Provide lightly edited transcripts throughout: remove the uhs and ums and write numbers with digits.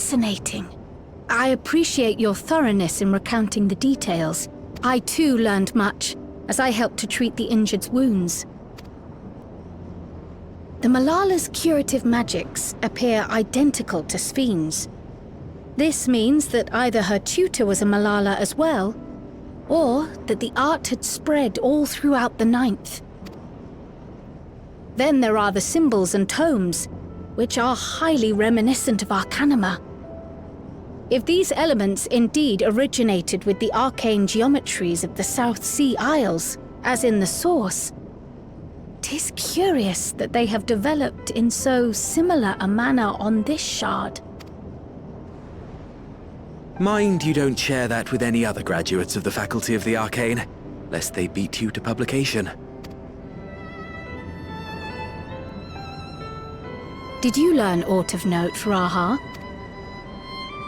fascinating. I appreciate your thoroughness in recounting the details. I too learned much, as I helped to treat the injured's wounds. The Malala's curative magics appear identical to Spheen's. This means that either her tutor was a Malala as well, or that the art had spread all throughout the Ninth. Then there are the symbols and tomes, which are highly reminiscent of Arcanima. If these elements indeed originated with the arcane geometries of the South Sea Isles, as in the source, 'tis curious that they have developed in so similar a manner on this shard. Mind you don't share that with any other graduates of the Faculty of the Arcane, lest they beat you to publication. Did you learn aught of note, Raha?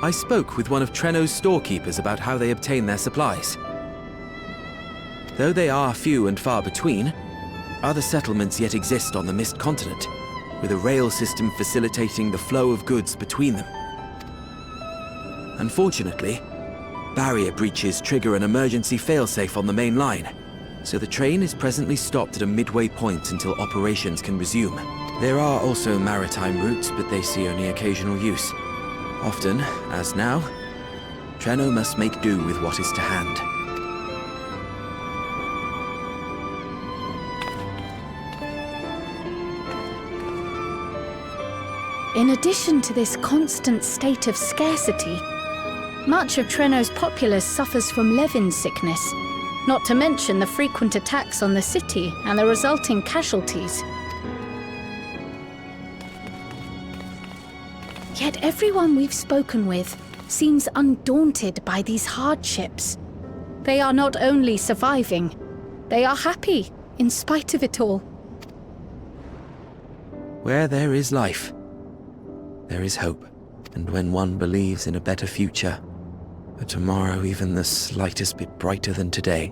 I spoke with one of Treno's storekeepers about how they obtain their supplies. Though they are few and far between, other settlements yet exist on the Mist Continent, with a rail system facilitating the flow of goods between them. Unfortunately, barrier breaches trigger an emergency failsafe on the main line, so the train is presently stopped at a midway point until operations can resume. There are also maritime routes, but they see only occasional use. Often, as now, Treno must make do with what is to hand. In addition to this constant state of scarcity, much of Treno's populace suffers from Levin sickness, not to mention the frequent attacks on the city and the resulting casualties. Yet everyone we've spoken with seems undaunted by these hardships. They are not only surviving, they are happy in spite of it all. Where there is life, there is hope. And when one believes in a better future, a tomorrow even the slightest bit brighter than today,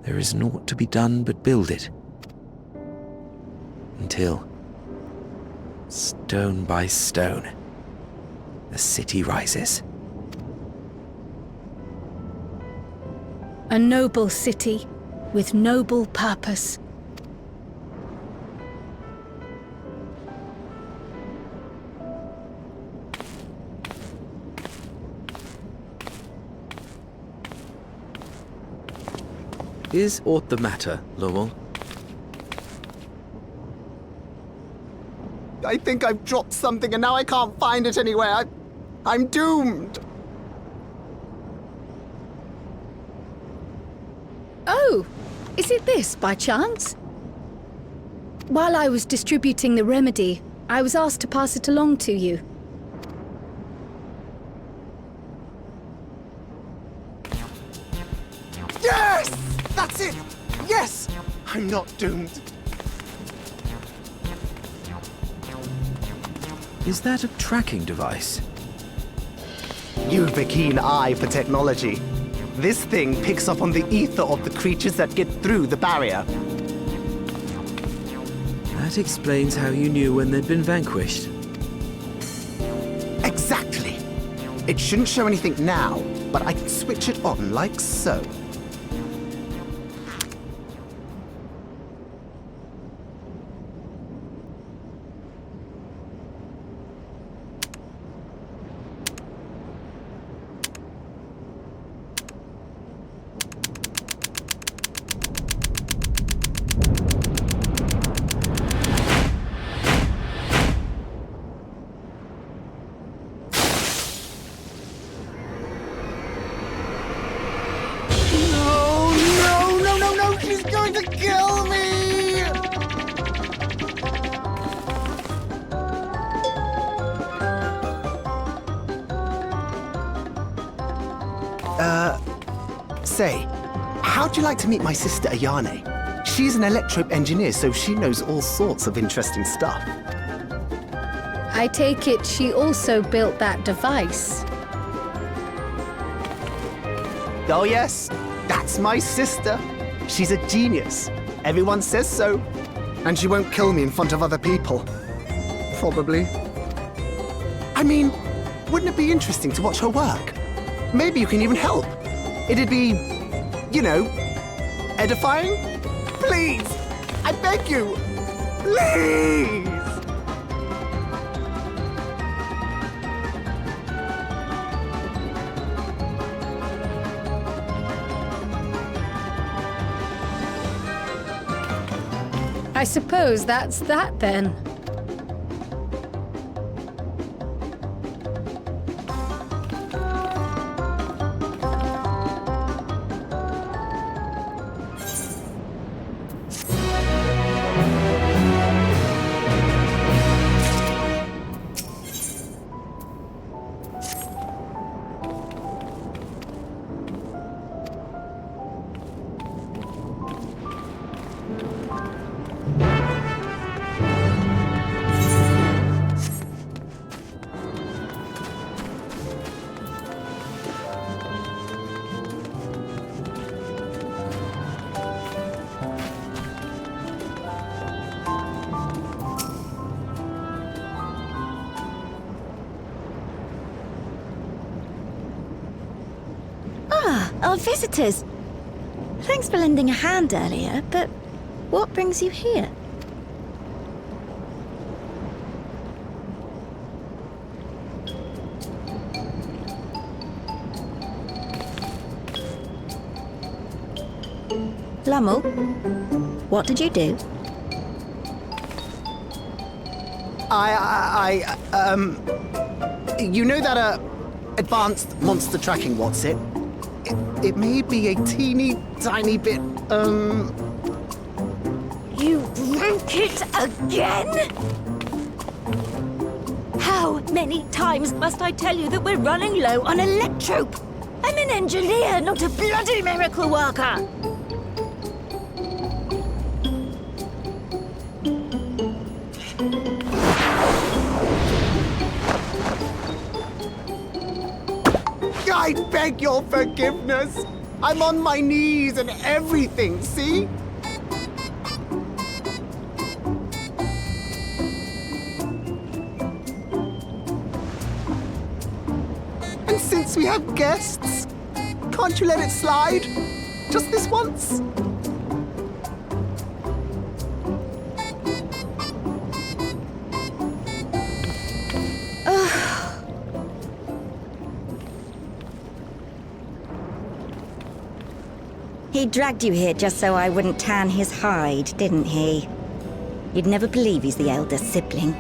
there is naught to be done but build it. Until, stone by stone, the city rises. A noble city with noble purpose. Is aught the matter, Lowell? I think I've dropped something and now I can't find it anywhere. I'm doomed. Oh, is it this by chance? While I was distributing the remedy, I was asked to pass it along to you. Yes! That's it! Yes! I'm not doomed. Is that a tracking device? You've a keen eye for technology. This thing picks up on the ether of the creatures that get through the barrier. That explains how you knew when they'd been vanquished. Exactly. It shouldn't show anything now, but I can switch it on like so. She's going to kill me! Say, how'd you like to meet my sister Ayane? She's an electric engineer, so she knows all sorts of interesting stuff. I take it she also built that device. Oh yes, that's my sister. She's a genius. Everyone says so. And she won't kill me in front of other people. Probably. I mean, Wouldn't it be interesting to watch her work? Maybe you can even help. It'd be, you know, edifying? Please! I beg you! Please! I suppose that's that then. Our visitors. Thanks for lending a hand earlier, but what brings you here? Lummel, what did you do? You know that, advanced monster tracking, what's it? It may be a teeny tiny bit, You broke it again? How many times must I tell you that we're running low on electrope? I'm an engineer, not a bloody miracle worker! I beg your forgiveness. I'm on my knees and everything, see? And since we have guests, can't you let it slide? Just this once? He dragged you here just so I wouldn't tan his hide, didn't he? You'd never believe he's the elder sibling.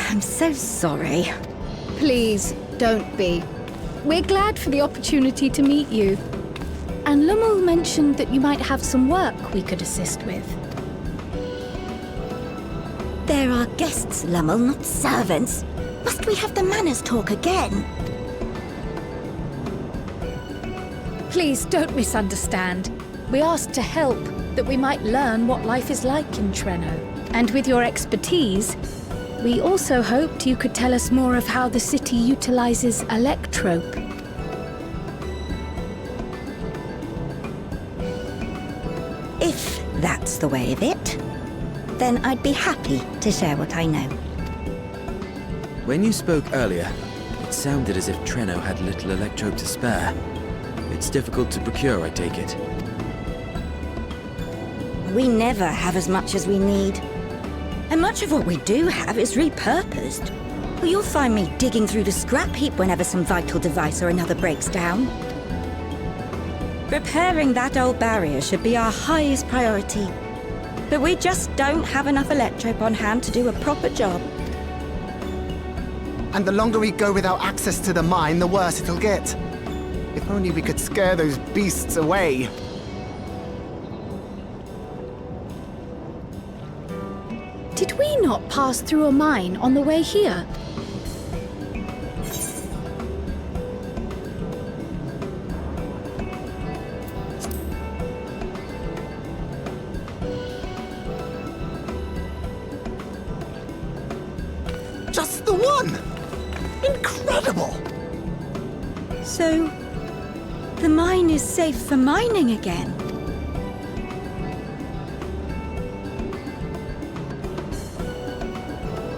I'm so sorry. Please, don't be. We're glad for the opportunity to meet you. And Lummel mentioned that you might have some work we could assist with. There are guests, Lummel, not servants. Must we have the manners talk again? Please don't misunderstand. We asked to help, that we might learn what life is like in Treno. And with your expertise, we also hoped you could tell us more of how the city utilizes electrope. If that's the way of it, then I'd be happy to share what I know. When you spoke earlier, it sounded as if Treno had little electrope to spare. It's difficult to procure, I take it. We never have as much as we need. And much of what we do have is repurposed. Well, you'll find me digging through the scrap heap whenever some vital device or another breaks down. Repairing that old barrier should be our highest priority. But we just don't have enough electrope on hand to do a proper job. And the longer we go without access to the mine, the worse it'll get. If only we could scare those beasts away. Did we not pass through a mine on the way here? Just the one! Incredible! So, the mine is safe for mining again?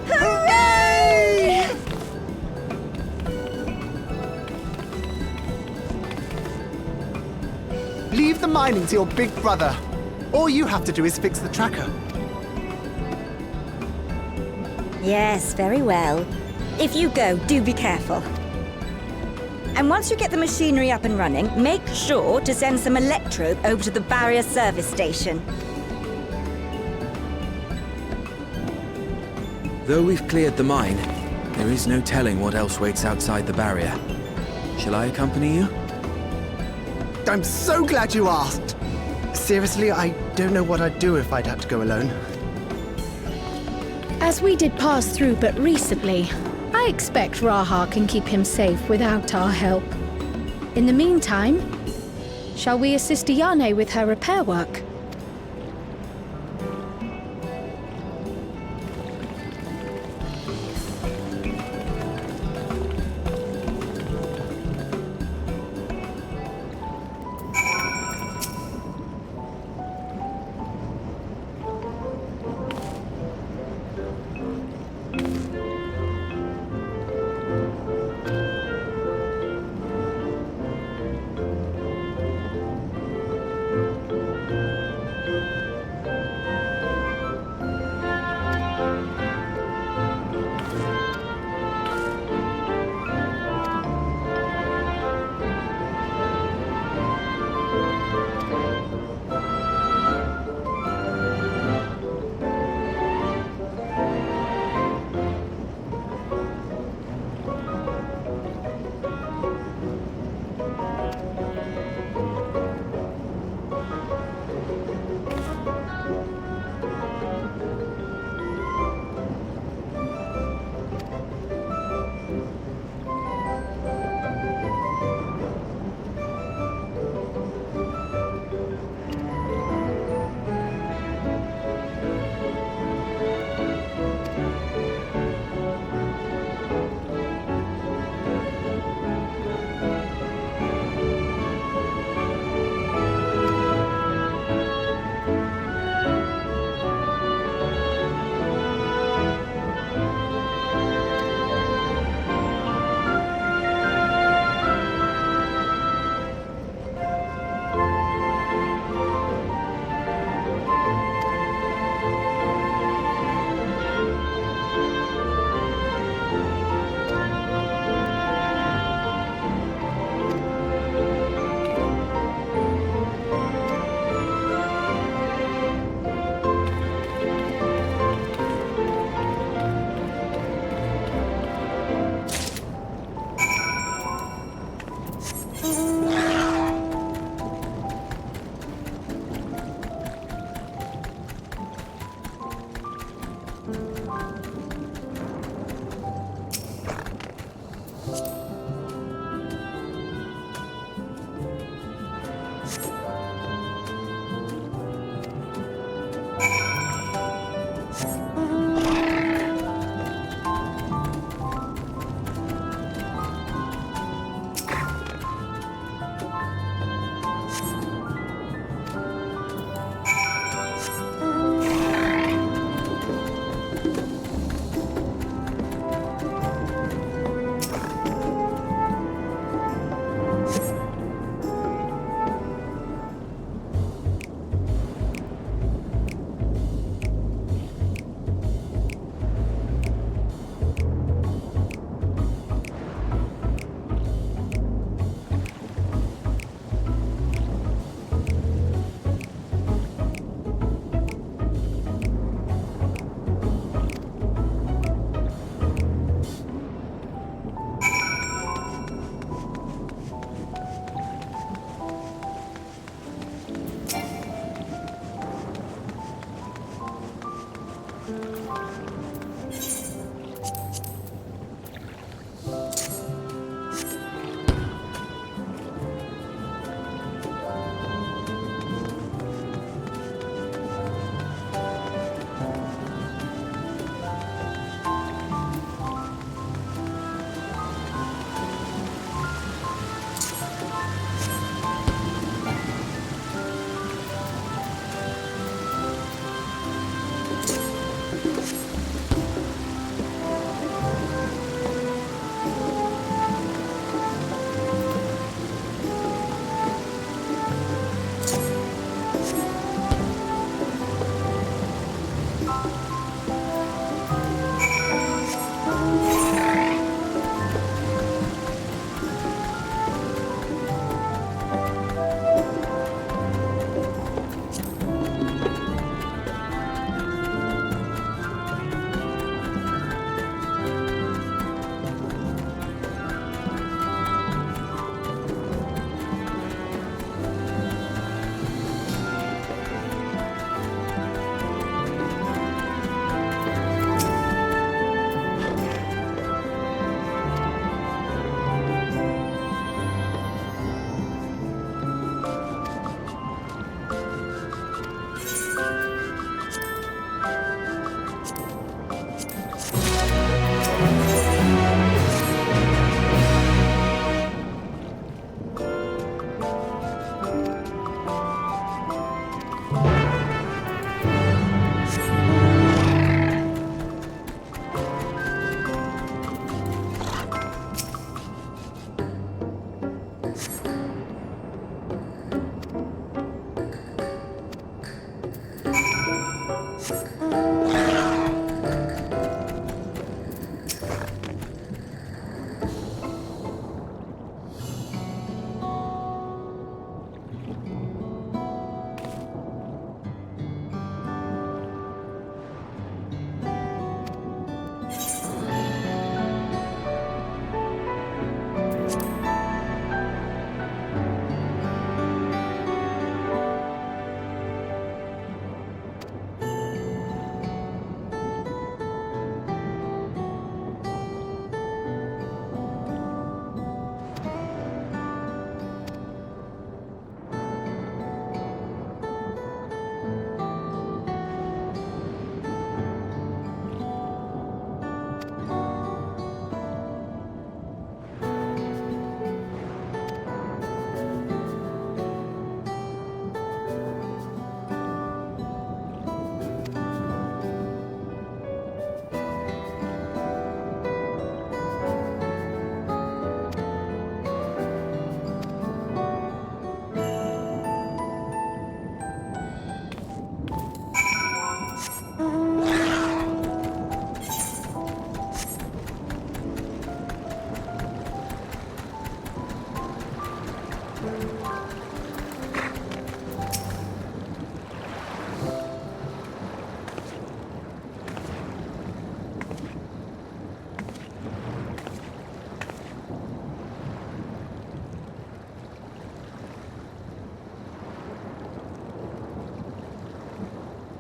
Hooray! Leave the mining to your big brother. All you have to do is fix the tracker. Yes, very well. If you go, do be careful. And once you get the machinery up and running, make sure to send some electrode over to the barrier service station. Though we've cleared the mine, there is no telling what else waits outside the barrier. Shall I accompany you? I'm so glad you asked. Seriously, I don't know what I'd do if I'd had to go alone. As we did pass through but recently, I expect Raha can keep him safe without our help. In the meantime, shall we assist Ayane with her repair work?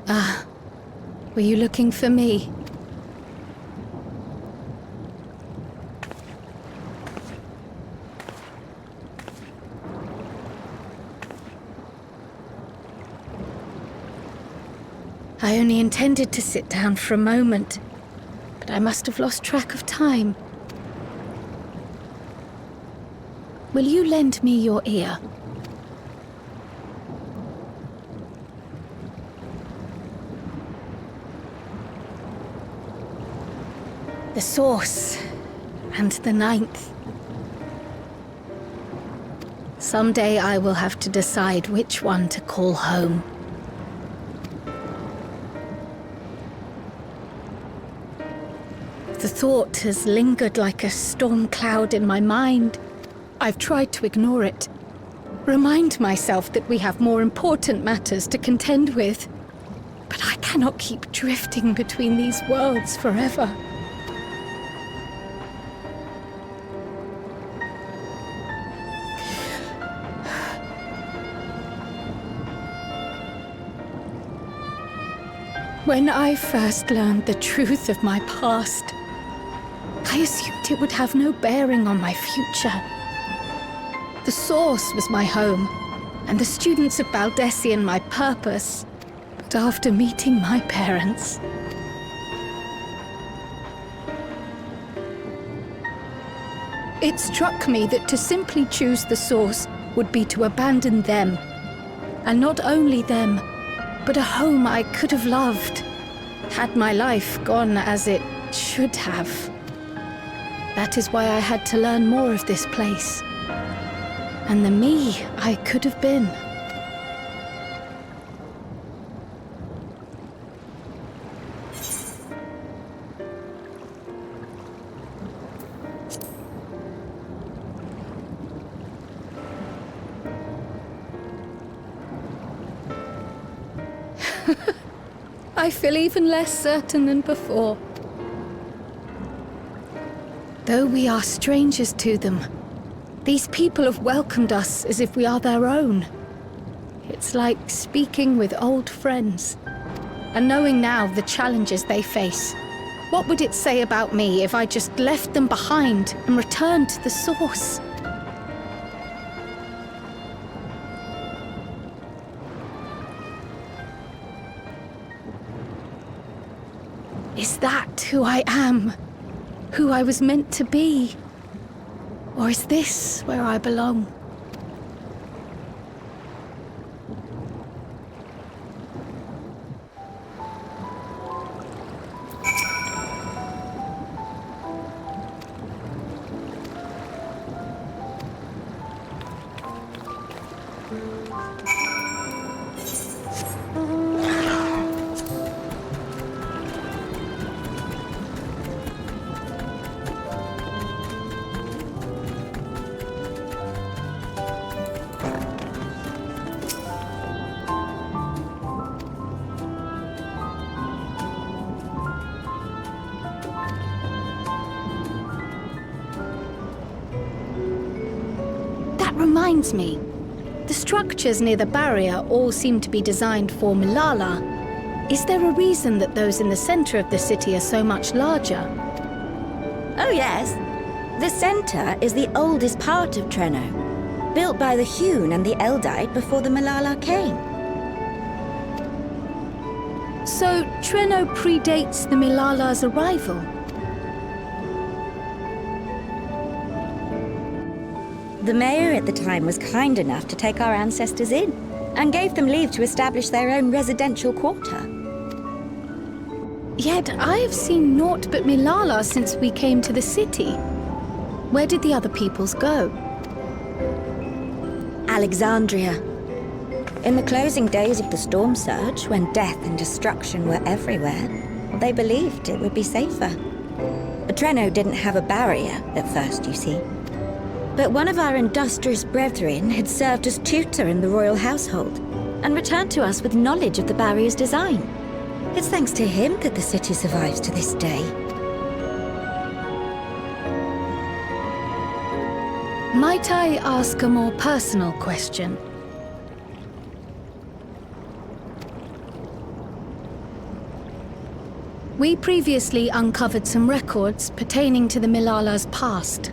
Were you looking for me? I only intended to sit down for a moment, but I must have lost track of time. Will you lend me your ear? The source and the ninth. Someday I will have to decide which one to call home. The thought has lingered like a storm cloud in my mind. I've tried to ignore it, remind myself that we have more important matters to contend with. But I cannot keep drifting between these worlds forever. When I first learned the truth of my past, I assumed it would have no bearing on my future. The source was my home, and the students of Baldessian my purpose. But after meeting my parents, it struck me that to simply choose the source would be to abandon them. And not only them, but a home I could have loved, had my life gone as it should have. That is why I had to learn more of this place, and the me I could have been. I feel even less certain than before. Though we are strangers to them, these people have welcomed us as if we are their own. It's like speaking with old friends, and knowing now the challenges they face. What would it say about me if I just left them behind and returned to the source? Is that who I am? Who I was meant to be? Or is this where I belong? Reminds me, the structures near the barrier all seem to be designed for Milala. Is there a reason that those in the center of the city are so much larger? Oh yes. The center is the oldest part of Treno, built by the Hewn and the Eldite before the Milala came. So Treno predates the Milala's arrival? The mayor at the time was kind enough to take our ancestors in, and gave them leave to establish their own residential quarter. Yet I have seen naught but Milala since we came to the city. Where did the other peoples go? Alexandria. In the closing days of the storm surge, when death and destruction were everywhere, they believed it would be safer. Treno didn't have a barrier at first, you see. But one of our industrious brethren had served as tutor in the royal household and returned to us with knowledge of the barrier's design. It's thanks to him that the city survives to this day. Might I ask a more personal question? We previously uncovered some records pertaining to the Milala's past.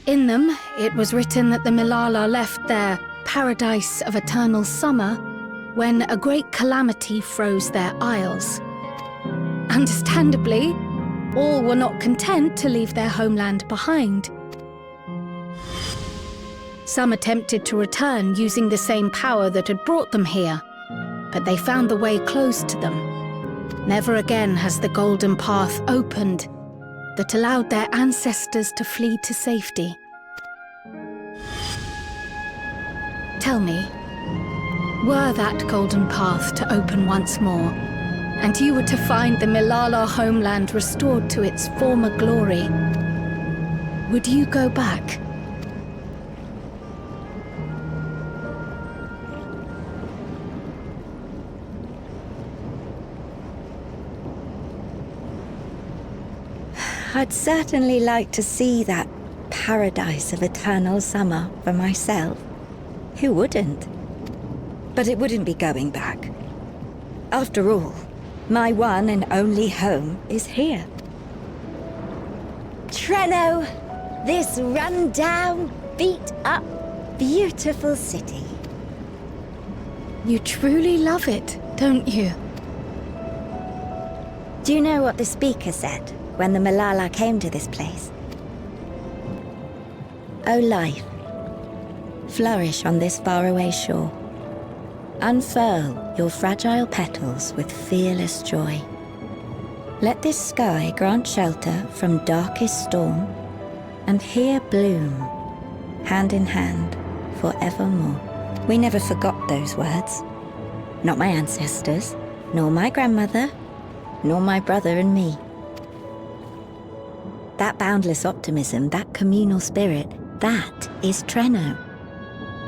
In them, it was written that the Milala left their paradise of eternal summer when a great calamity froze their isles. Understandably, all were not content to leave their homeland behind. Some attempted to return using the same power that had brought them here, but they found the way closed to them. Never again has the golden path opened that allowed their ancestors to flee to safety. Tell me, were that golden path to open once more, and you were to find the Milala homeland restored to its former glory, would you go back? I'd certainly like to see that paradise of eternal summer for myself. Who wouldn't? But it wouldn't be going back. After all, my one and only home is here. Treno, this run-down, beat-up, beautiful city. You truly love it, don't you? Do you know what the speaker said when the Milala came to this place? O life, flourish on this faraway shore. Unfurl your fragile petals with fearless joy. Let this sky grant shelter from darkest storm, and here bloom, hand in hand, forevermore. We never forgot those words. Not my ancestors, nor my grandmother, nor my brother and me. That boundless optimism, that communal spirit, that is Treno.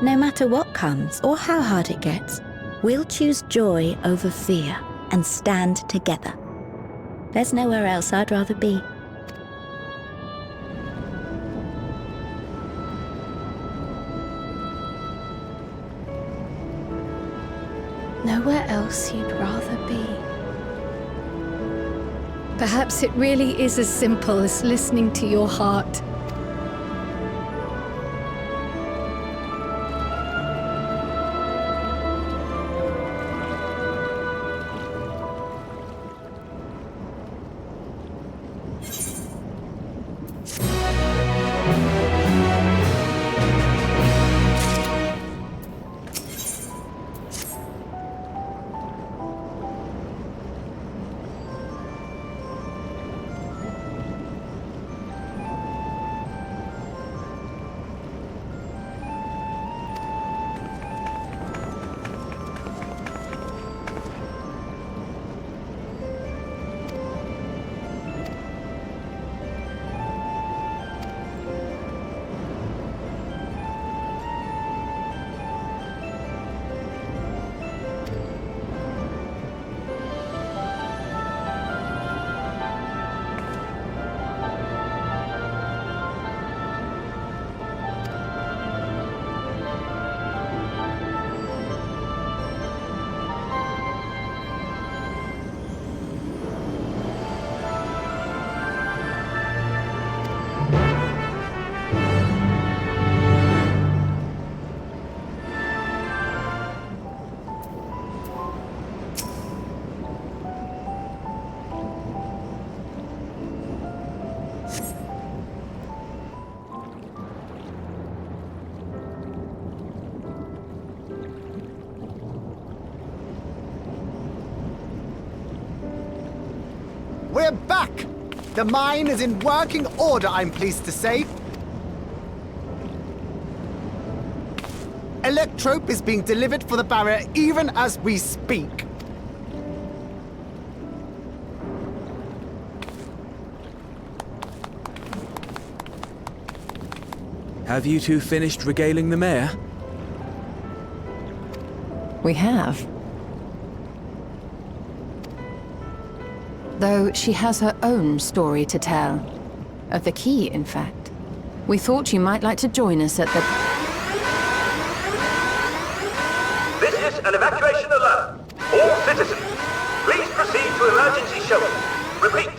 No matter what comes or how hard it gets, we'll choose joy over fear and stand together. There's nowhere else I'd rather be. Nowhere else you'd rather be. Perhaps it really is as simple as listening to your heart. We're back! The mine is in working order, I'm pleased to say. Electrope is being delivered for the barrier even as we speak. Have you two finished regaling the mayor? We have. Though she has her own story to tell. Of the key, in fact. We thought you might like to join us at the... This is an evacuation alert. All citizens, Please proceed to emergency shelter. Repeat,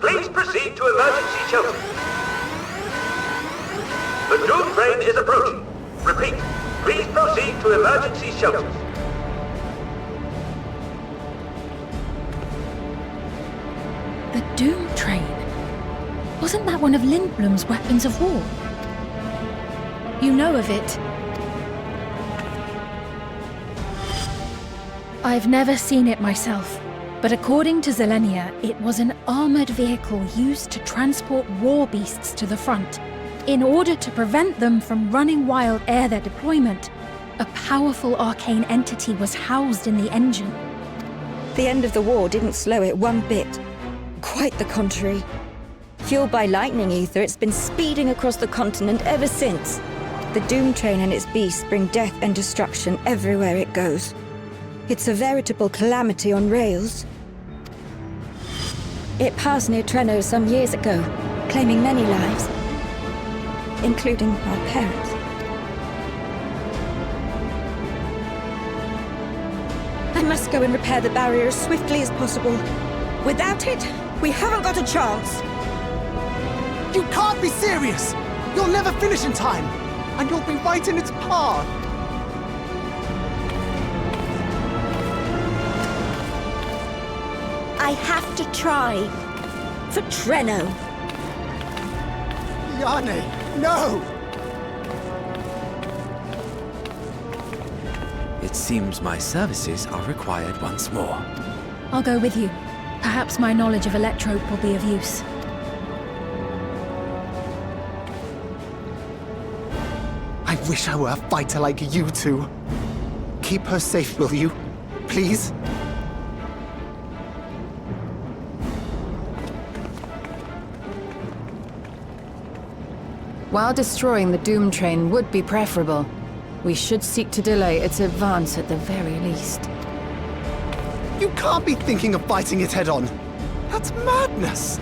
please proceed to emergency shelter. The Doom train is approaching. Repeat, please proceed to emergency shelters. The Doom train? Wasn't that one of Lindblom's weapons of war? You know of it. I've never seen it myself, but according to Zelenia, it was an armored vehicle used to transport war beasts to the front. In order to prevent them from running wild ere their deployment, a powerful arcane entity was housed in the engine. The end of the war didn't slow it one bit. Quite the contrary. Fueled by lightning ether, it's been speeding across the continent ever since. The Doom train and its beasts bring death and destruction everywhere it goes. It's a veritable calamity on rails. It passed near Trenno some years ago, claiming many lives, including our parents. I must go and repair the barrier as swiftly as possible. Without it, we haven't got a chance. You can't be serious! You'll never finish in time, and you'll be right in its path. I have to try. For Trenno. Yane, no! It seems my services are required once more. I'll go with you. Perhaps my knowledge of Electrope will be of use. I wish I were a fighter like you two. Keep her safe, will you? Please? While destroying the Doom train would be preferable, we should seek to delay its advance at the very least. You can't be thinking of fighting it head-on. That's madness!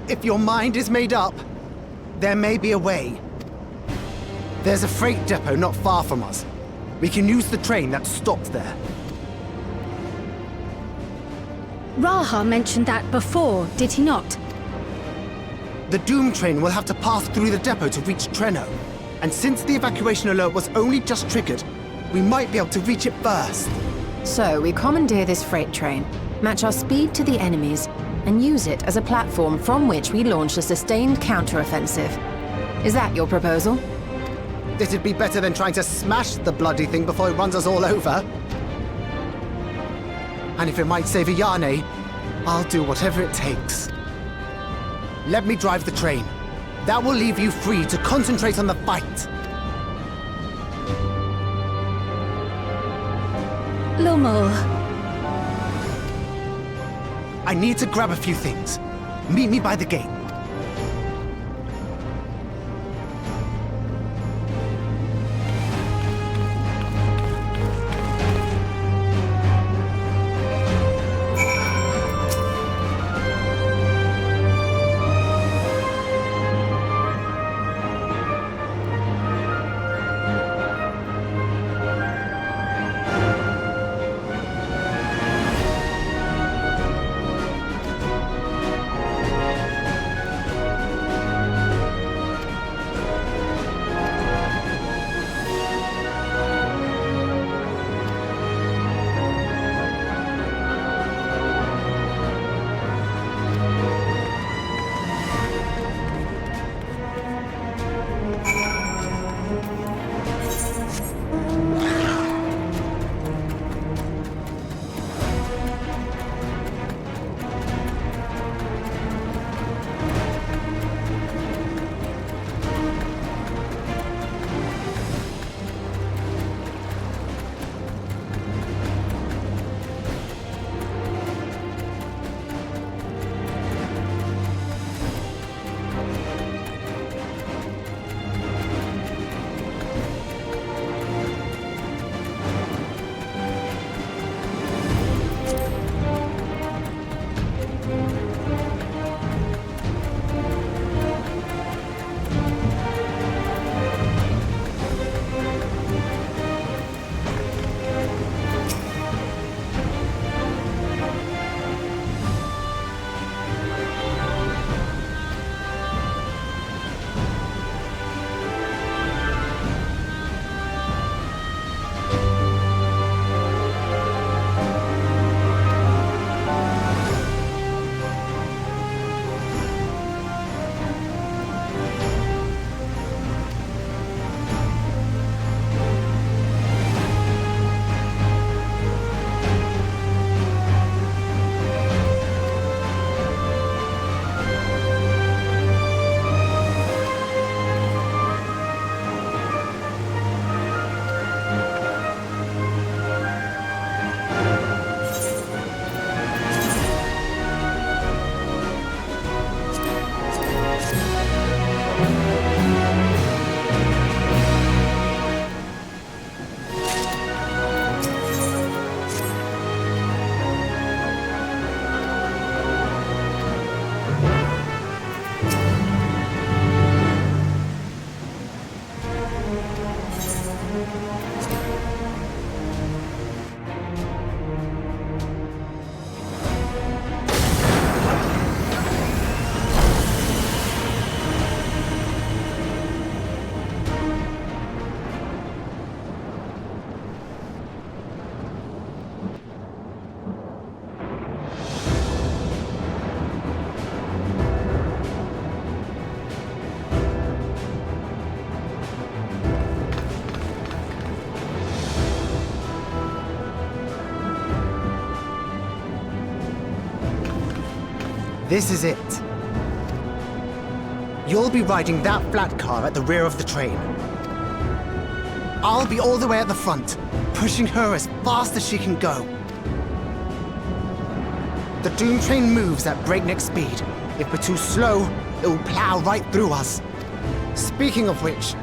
If your mind is made up, there may be a way. There's a freight depot not far from us. We can use the train that's stopped there. Raha mentioned that before, did he not? The Doom train will have to pass through the depot to reach Trenno. And since the evacuation alert was only just triggered, we might be able to reach it first. So we commandeer this freight train, match our speed to the enemy's, and use it as a platform from which we launch a sustained counteroffensive. Is that your proposal? It'd be better than trying to smash the bloody thing before it runs us all over. And if it might save Yane, I'll do whatever it takes. Let me drive the train. That will leave you free to concentrate on the fight. Lumel. I need to grab a few things. Meet me by the gate. This is it. You'll be riding that flat car at the rear of the train. I'll be all the way at the front, pushing her as fast as she can go. The Doom train moves at breakneck speed. If we're too slow, it will plow right through us. Speaking of which,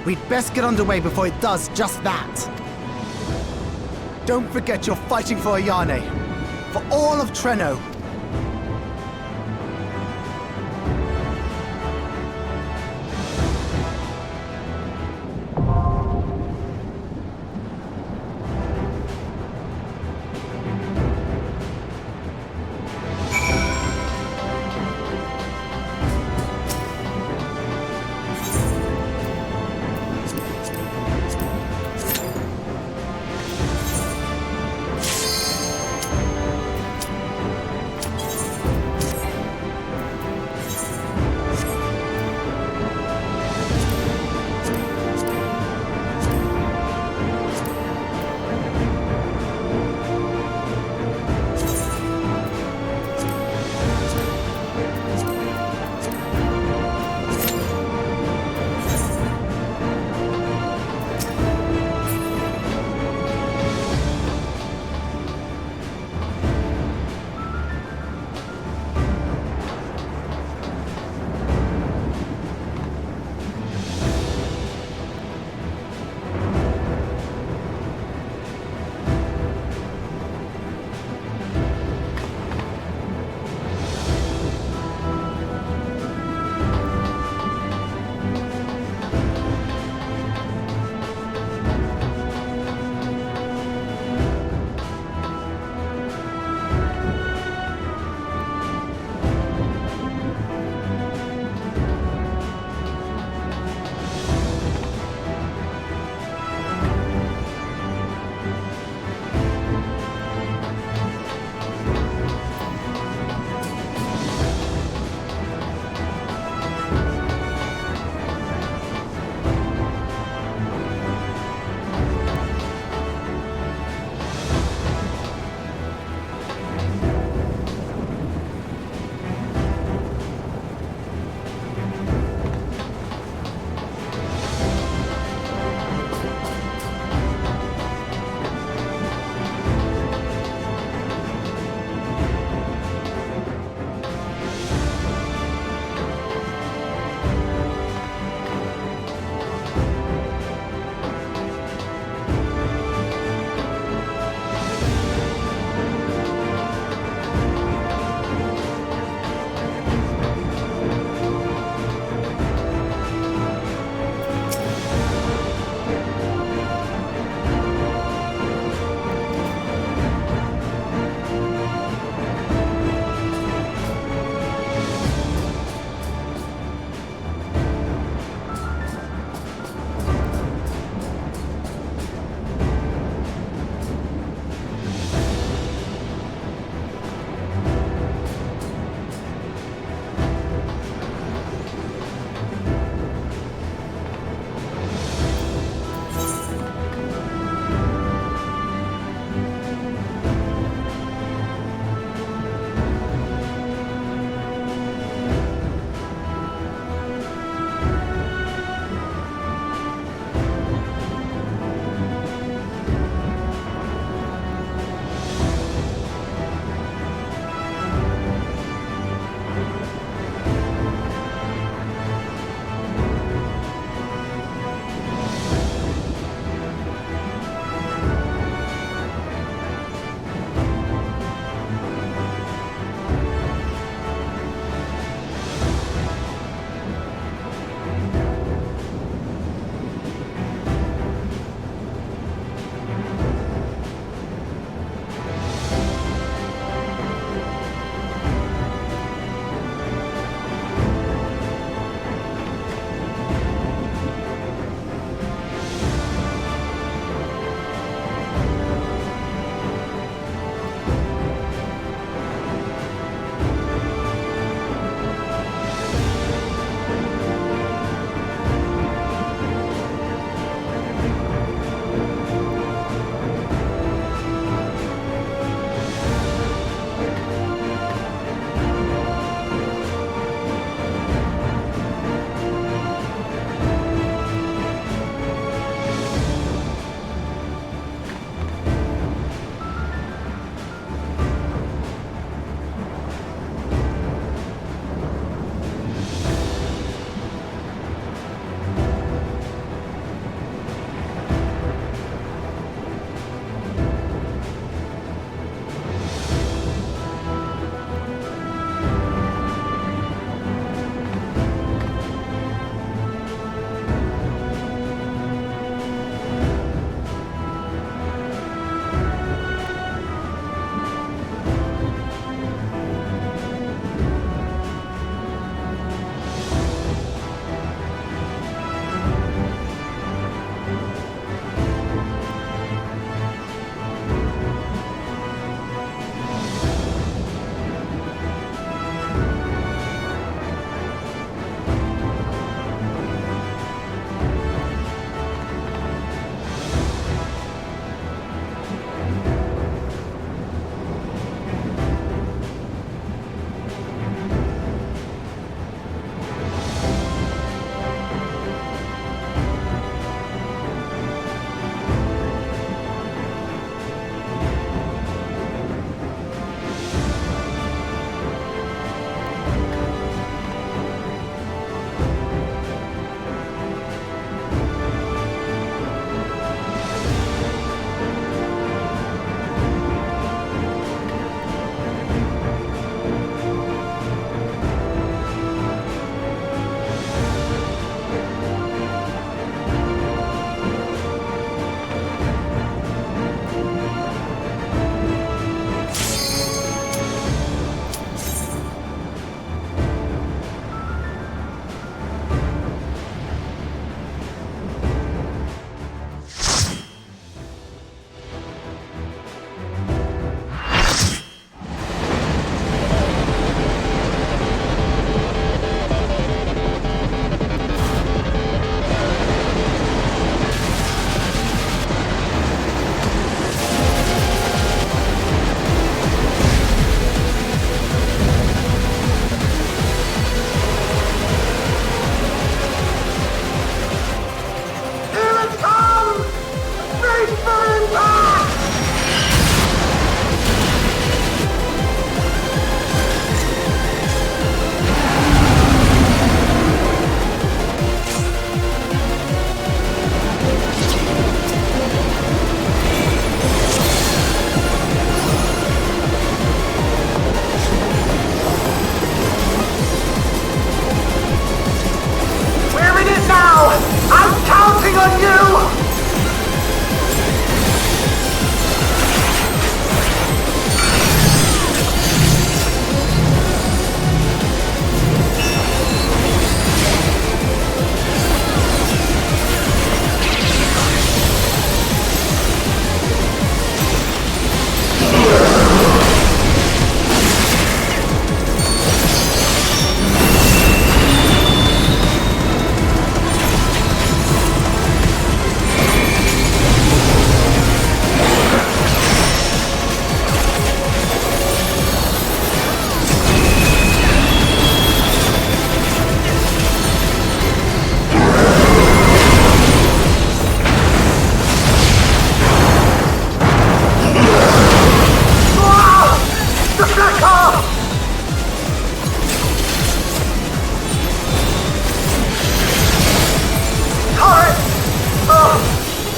we'd best get underway before it does just that. Don't forget you're fighting for Ayane, for all of Treno.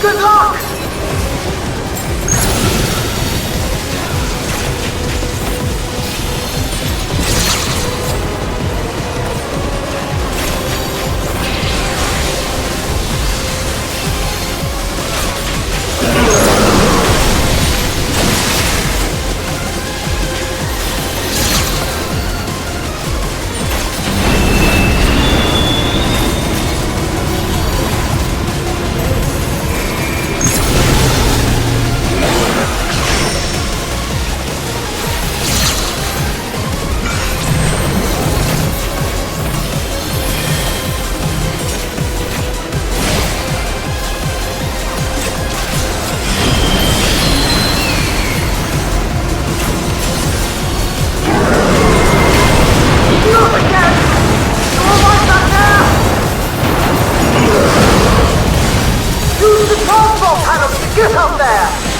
Good luck! Get up there!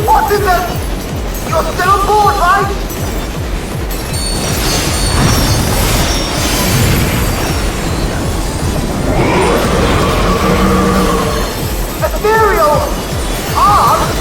What is it? You're still on board, right? Ethereal! Arm?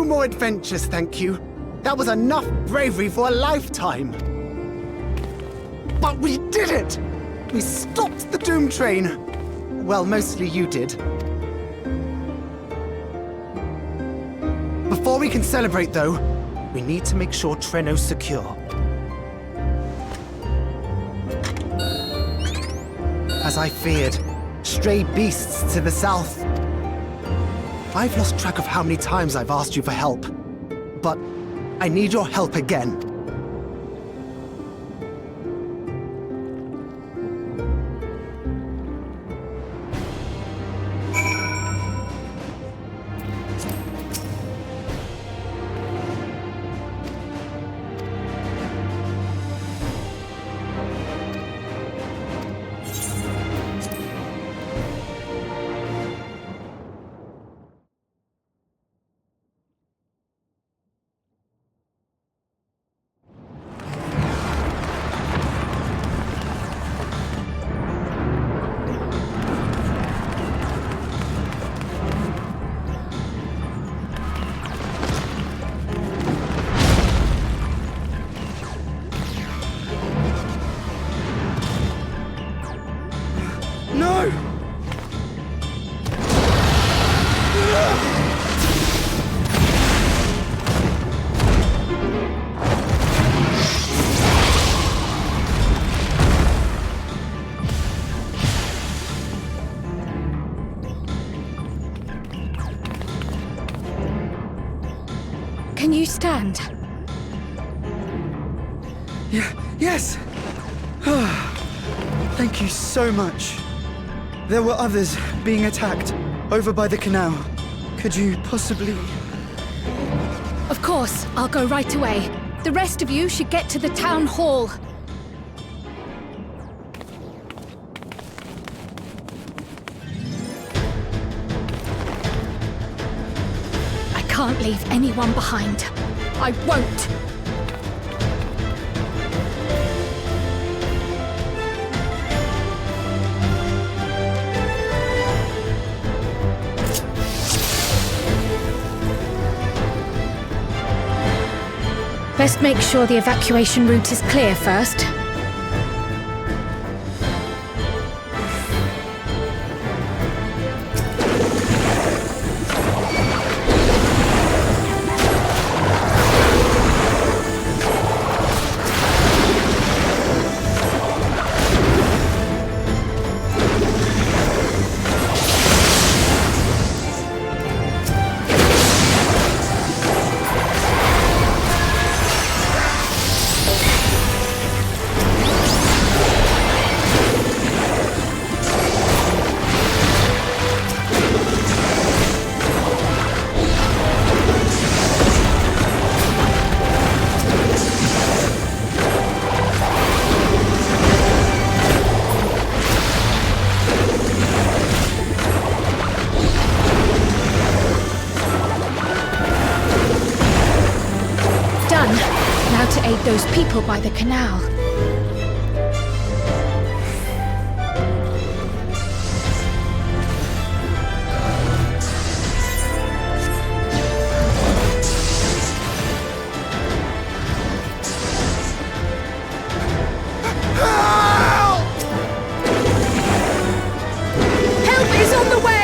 No more adventures, thank you. That was enough bravery for a lifetime. But we did it! We stopped the Doom Train. Well, mostly you did. Before we can celebrate, though, we need to make sure Treno's secure. As I feared, stray beasts to the south. I've lost track of how many times I've asked you for help, but I need your help again. No! Can you stand? Yes! Thank you so much. There were others being attacked over by the canal. Could you possibly... Of course, I'll go right away. The rest of you should get to the town hall. I can't leave anyone behind. I won't. Best make sure the evacuation route is clear first. To aid those people by the canal. Help is on the way!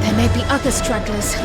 There may be other stragglers.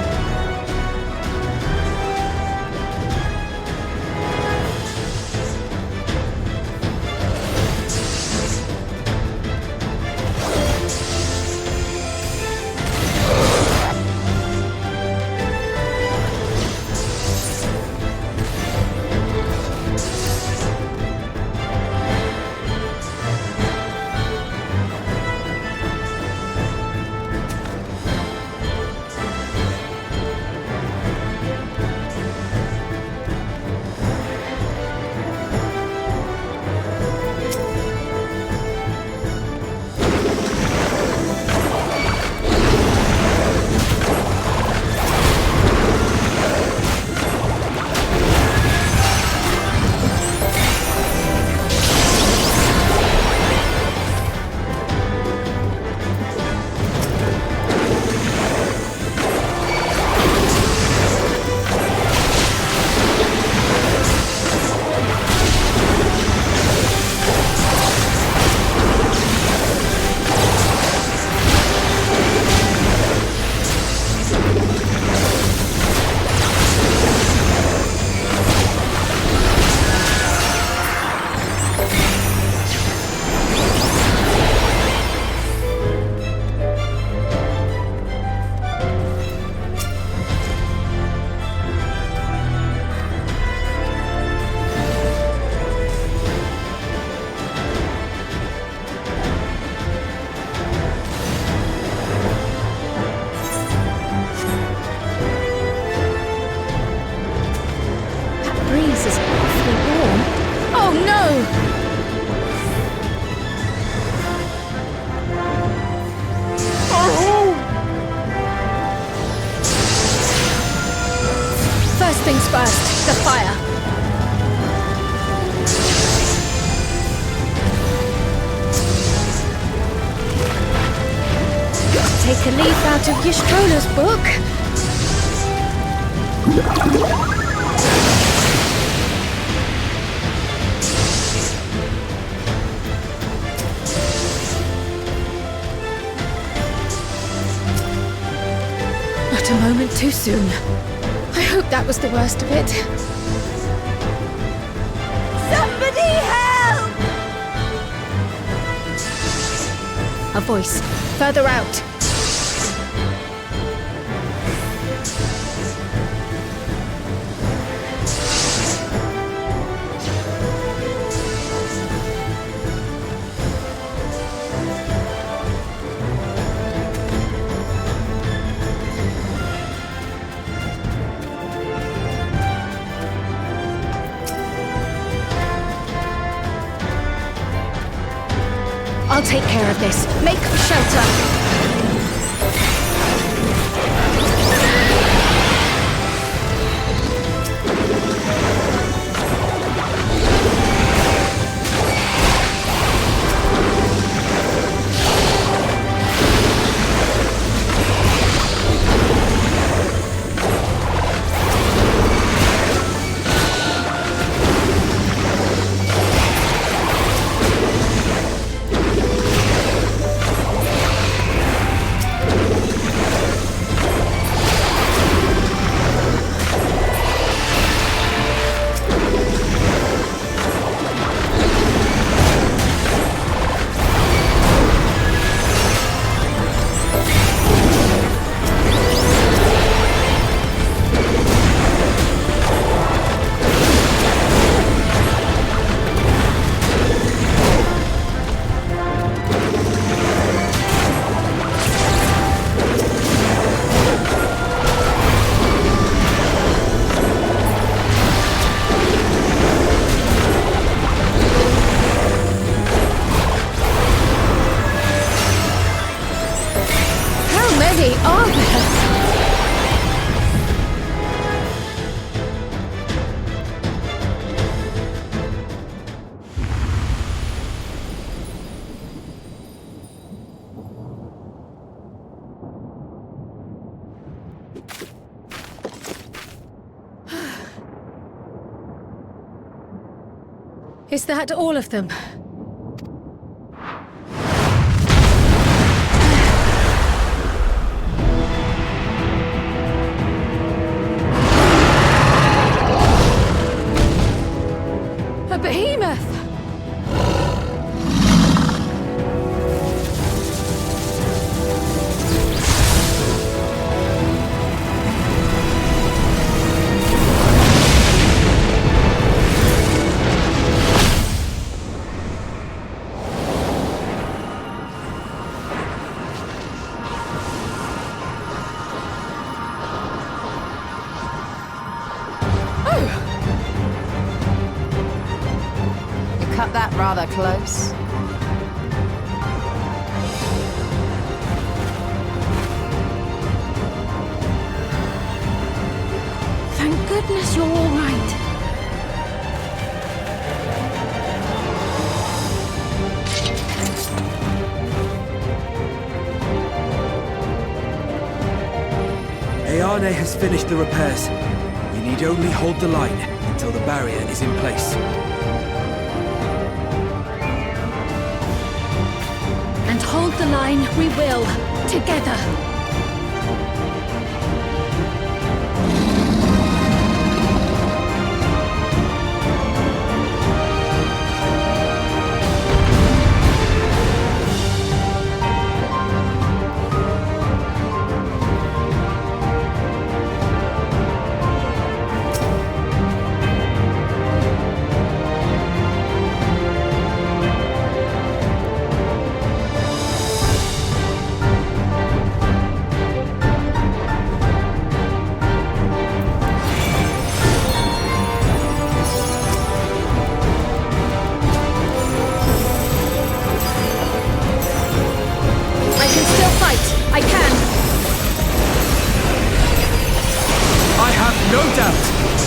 things first, the fire. Take a leaf out of Ystrola's book. Not a moment too soon. I hope that was the worst of it. Somebody help! A voice, further out. I'll take care of this. Make for shelter. Is that all of them? A behemoth! Cut that rather close. Thank goodness you're all right. Ayane has finished the repairs. We need only hold the line until the barrier is in place. And hold the line we will, together. I can! I have no doubt!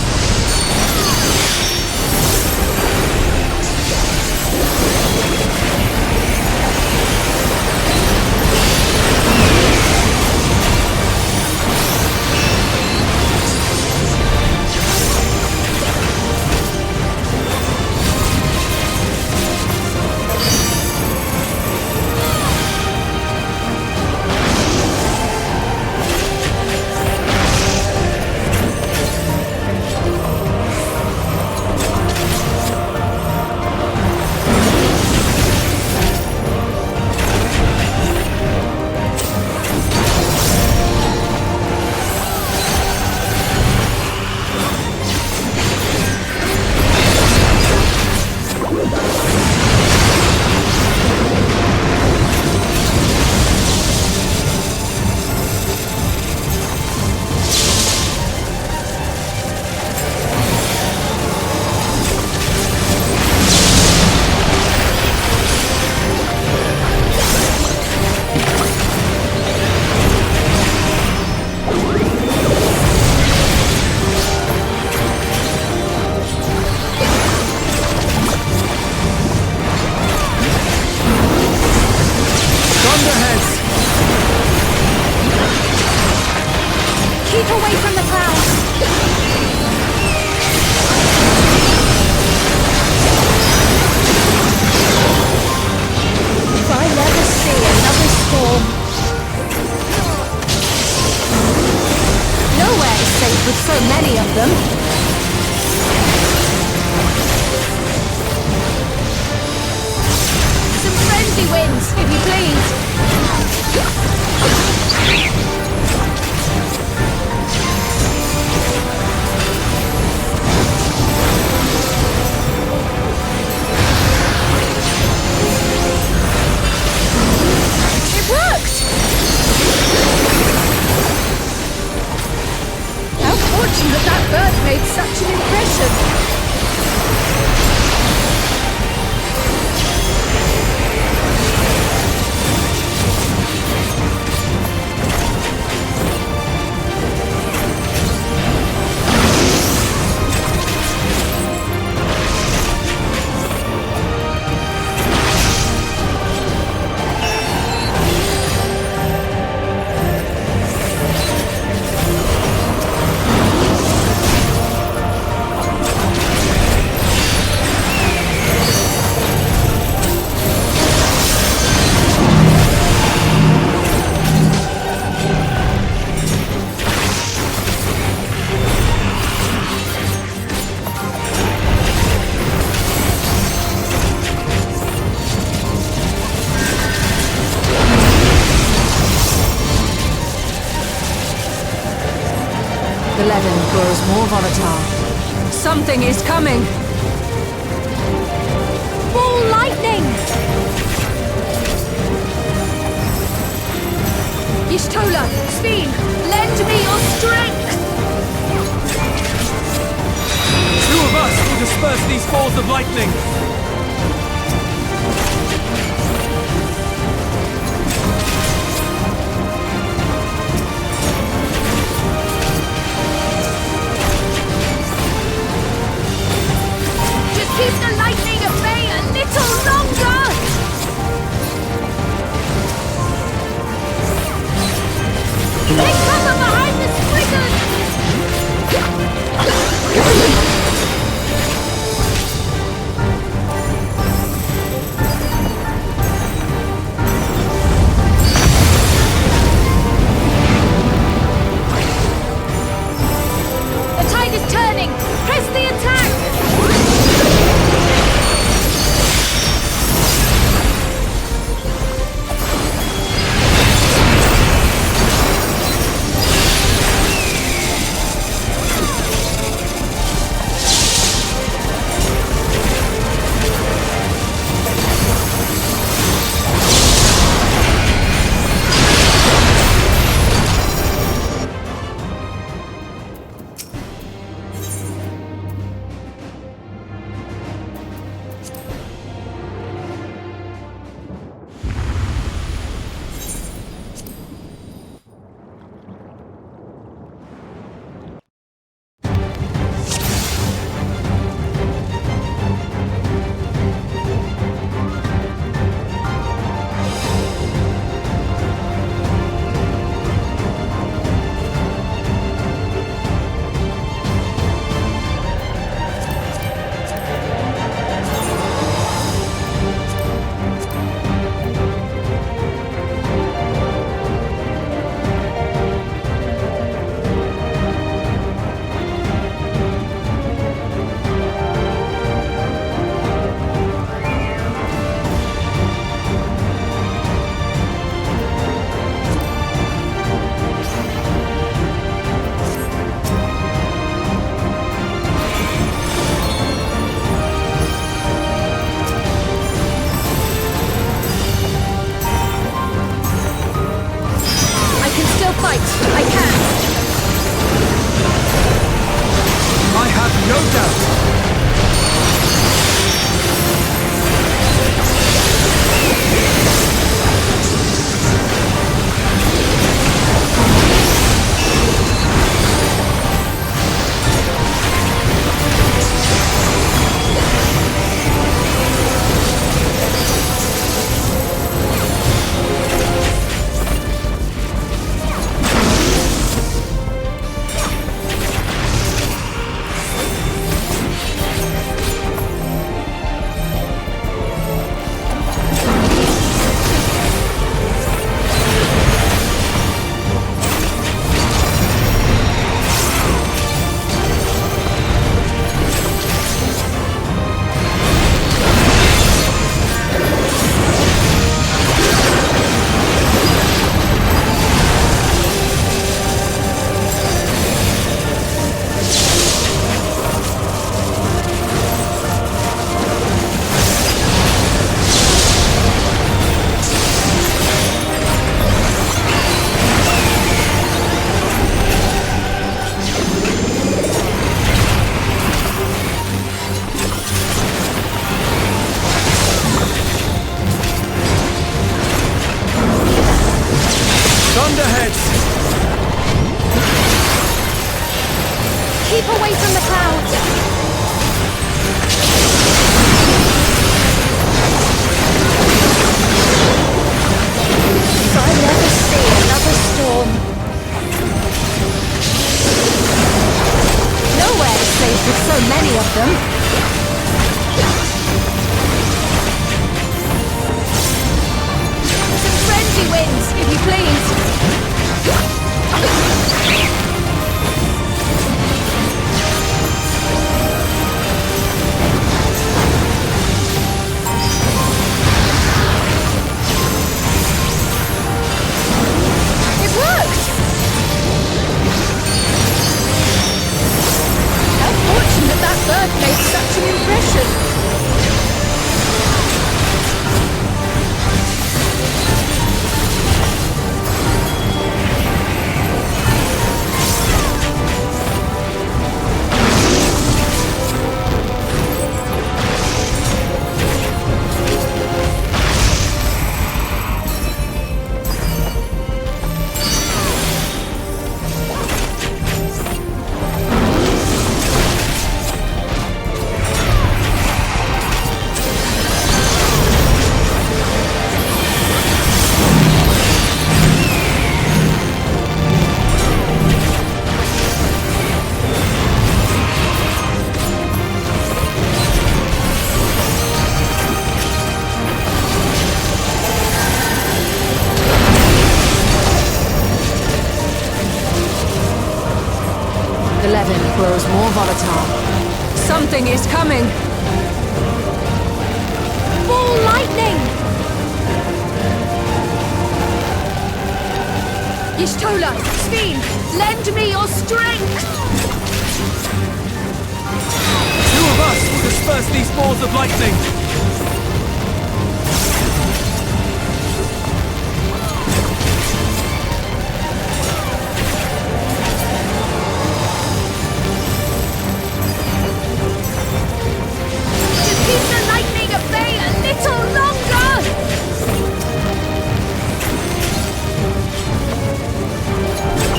Keep away from the clouds! If I never see another storm... Nowhere is safe with so many of them. Some friendly winds, if you please! It worked! How fortunate that bird made such an impression! The leaven grows more volatile. Something is coming! Ball lightning! Y'shtola, Speed, lend me your strength! Two of us will disperse these balls of lightning! Keep the lightning at bay a little longer! Take cover behind the squiggers! The tide is turning! Press the attack! with so many of them. Some frenzy winds, if you please. It worked! How fortunate that bird made such an impression! The Levin grows more volatile. Something is coming! Ball lightning! Y'shtola, Sveen, lend me your strength! Two of us will disperse these balls of lightning! Keep the lightning at bay a little longer!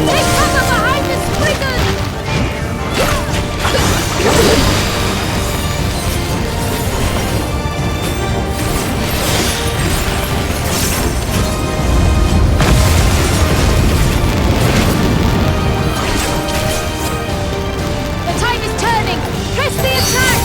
Take cover behind the Spriggan! The tide is turning! Press the attack!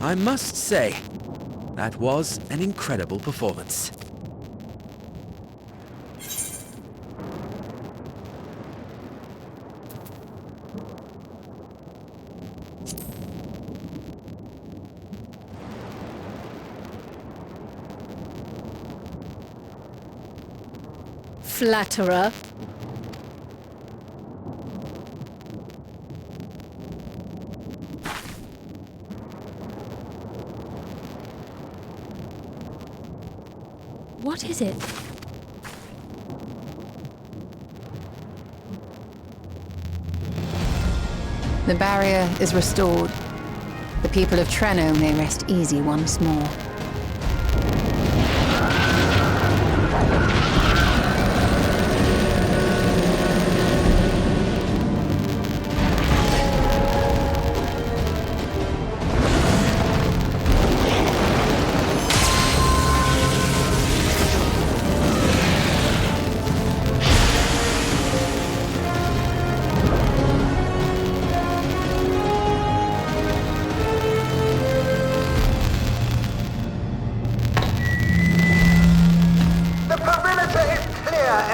I must say, that was an incredible performance. Flatterer. What is it? The barrier is restored. The people of Treno may rest easy once more.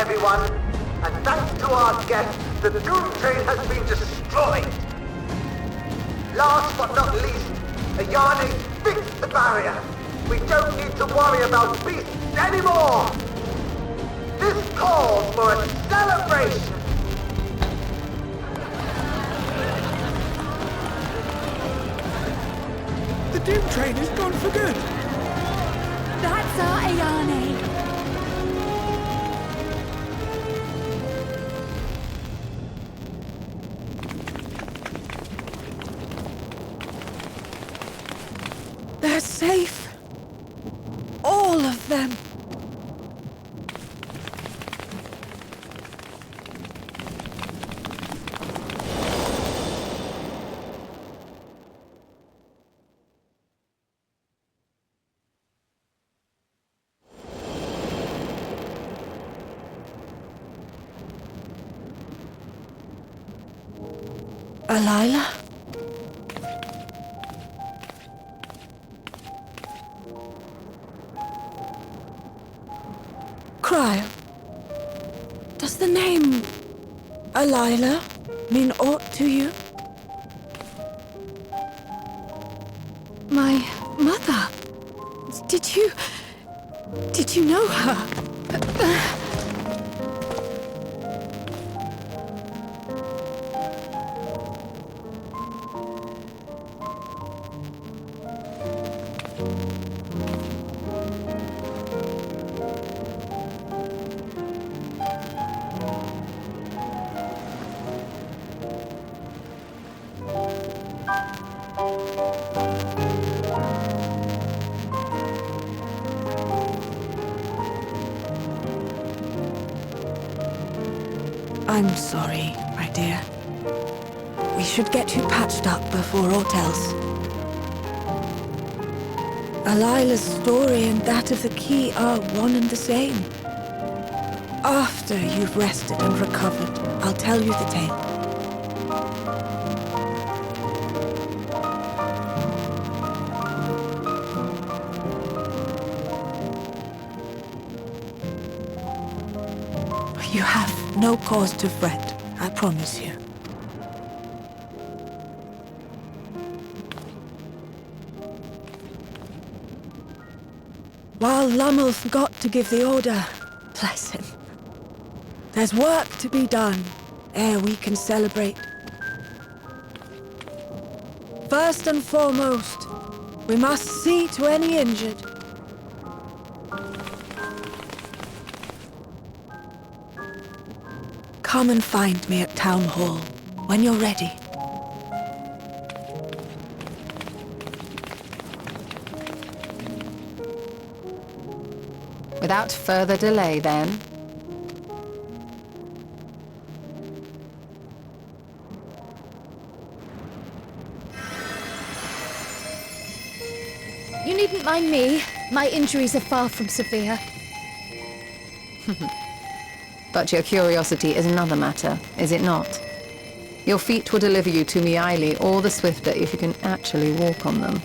everyone. And thanks to our guests, the Dawntrail has been destroyed. Last but not least, Ayane fixed the barrier. We don't need to worry about beasts anymore. This calls for a celebration. The Dawntrail is gone for good. That's our Ayane. They're safe. All of them. Alila? Cryo, does the name Alila mean aught to you? My mother? Did you know her? I'm sorry, my dear. We should get you patched up before aught else. Alila's story and that of the key are one and the same. After you've rested and recovered, I'll tell you the tale. You have no cause to fret, I promise you. While Lummel forgot to give the order, bless him, there's work to be done ere we can celebrate. First and foremost, we must see to any injured. Come and find me at Town Hall when you're ready. Without further delay, then. You needn't mind me. My injuries are far from severe. But your curiosity is another matter, is it not? Your feet will deliver you to Miaili all the swifter if you can actually walk on them.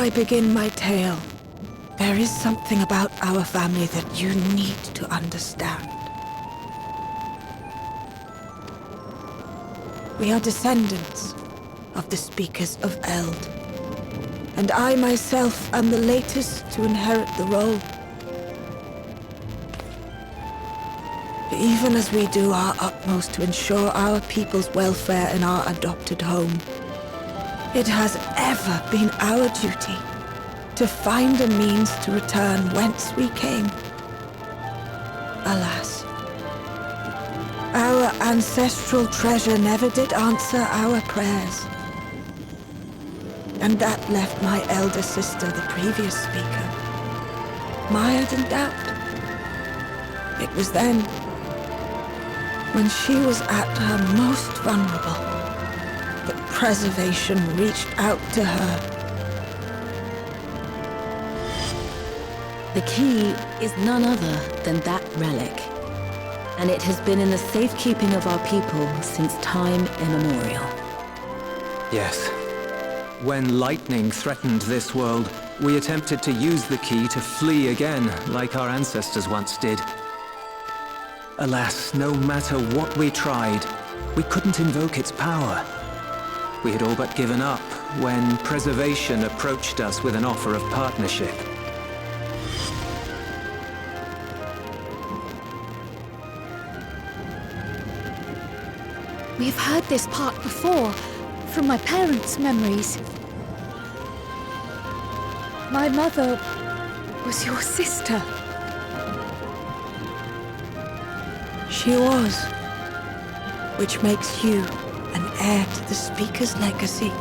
I begin my tale, there is something about our family that you need to understand. We are descendants of the Speakers of Eld, and I myself am the latest to inherit the role. Even as we do our utmost to ensure our people's welfare in our adopted home, it has ever been our duty to find a means to return whence we came. Alas, our ancestral treasure never did answer our prayers. And that left my elder sister, the previous speaker, mired in doubt. It was then, when she was at her most vulnerable, that preservation reached out to her. The key is none other than that relic, and it has been in the safekeeping of our people since time immemorial. Yes. When lightning threatened this world, we attempted to use the key to flee again, like our ancestors once did. Alas, no matter what we tried, we couldn't invoke its power. We had all but given up when Preservation approached us with an offer of partnership. We've heard this part before, from my parents' memories. My mother was your sister. She was, which makes you an heir to the Speaker's legacy.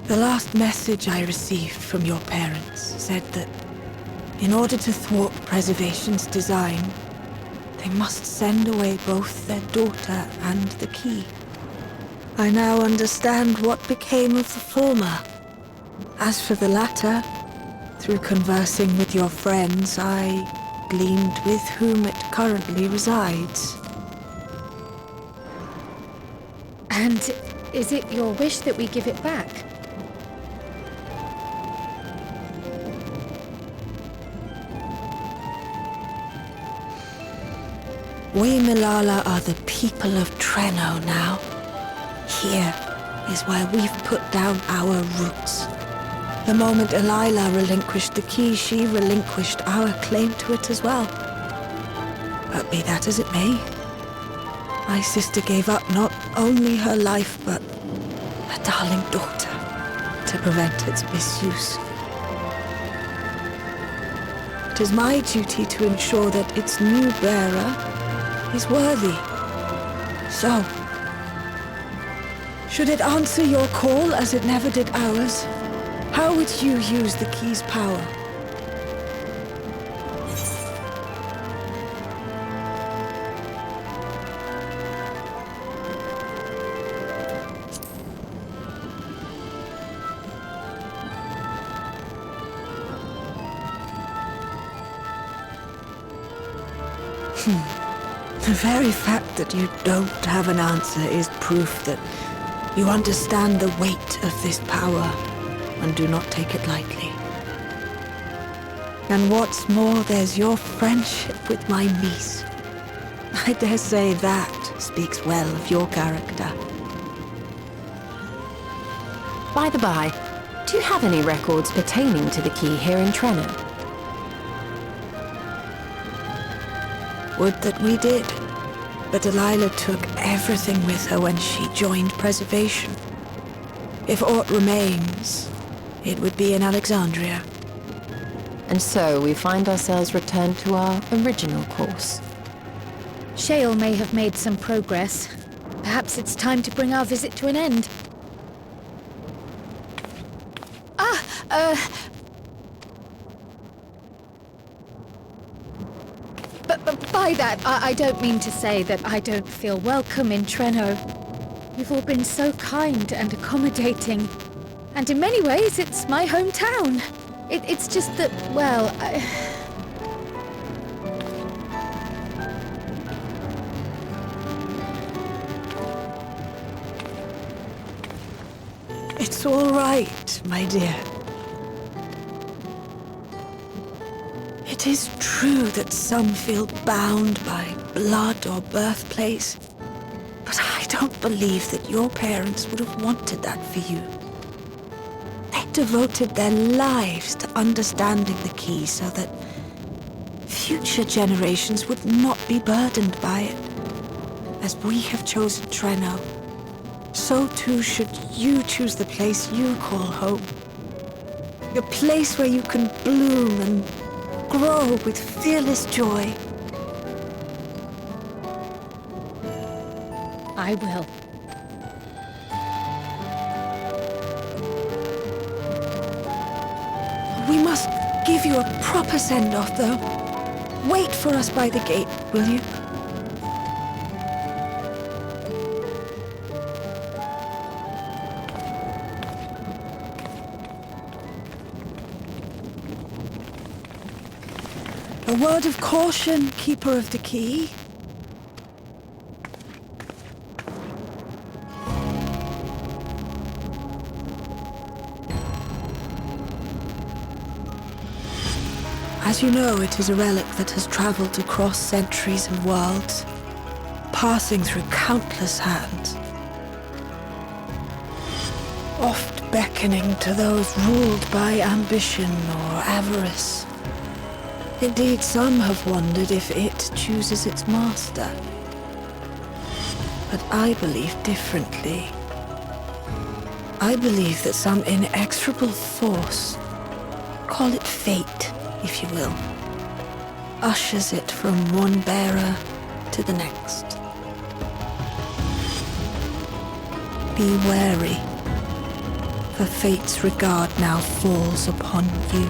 The last message I received from your parents said that in order to thwart Preservation's design, they must send away both their daughter and the key. I now understand what became of the former. As for the latter, through conversing with your friends, I gleaned with whom it currently resides. And is it your wish that we give it back? We Milala are the people of Treno now. Here is where we've put down our roots. The moment Elila relinquished the key, she relinquished our claim to it as well. But be that as it may, my sister gave up not only her life, but a darling daughter to prevent its misuse. It is my duty to ensure that its new bearer is worthy. So, should it answer your call as it never did ours, how would you use the key's power? The very fact that you don't have an answer is proof that you understand the weight of this power and do not take it lightly. And what's more, there's your friendship with my niece. I dare say that speaks well of your character. By the by, do you have any records pertaining to the key here in Treno? Would that we did. But Delilah took everything with her when she joined Preservation. If aught remains, it would be in Alexandria. And so we find ourselves returned to our original course. Shale may have made some progress. Perhaps it's time to bring our visit to an end. But by that, I don't mean to say that I don't feel welcome in Treno. You've all been so kind and accommodating. And in many ways, it's my hometown. It's just that, well, all right, my dear. It is true that some feel bound by blood or birthplace, but I don't believe that your parents would have wanted that for you. They devoted their lives to understanding the key so that future generations would not be burdened by it. As we have chosen Treno, so too should you choose the place you call home. A place where you can bloom and grow with fearless joy. I will. We must give you a proper send-off, though. Wait for us by the gate, will you? A word of caution, Keeper of the Key. As you know, it is a relic that has traveled across centuries and worlds, passing through countless hands, oft beckoning to those ruled by ambition or avarice. Indeed, some have wondered if it chooses its master. But I believe differently. I believe that some inexorable force, call it fate, if you will, ushers it from one bearer to the next. Be wary, for fate's regard now falls upon you.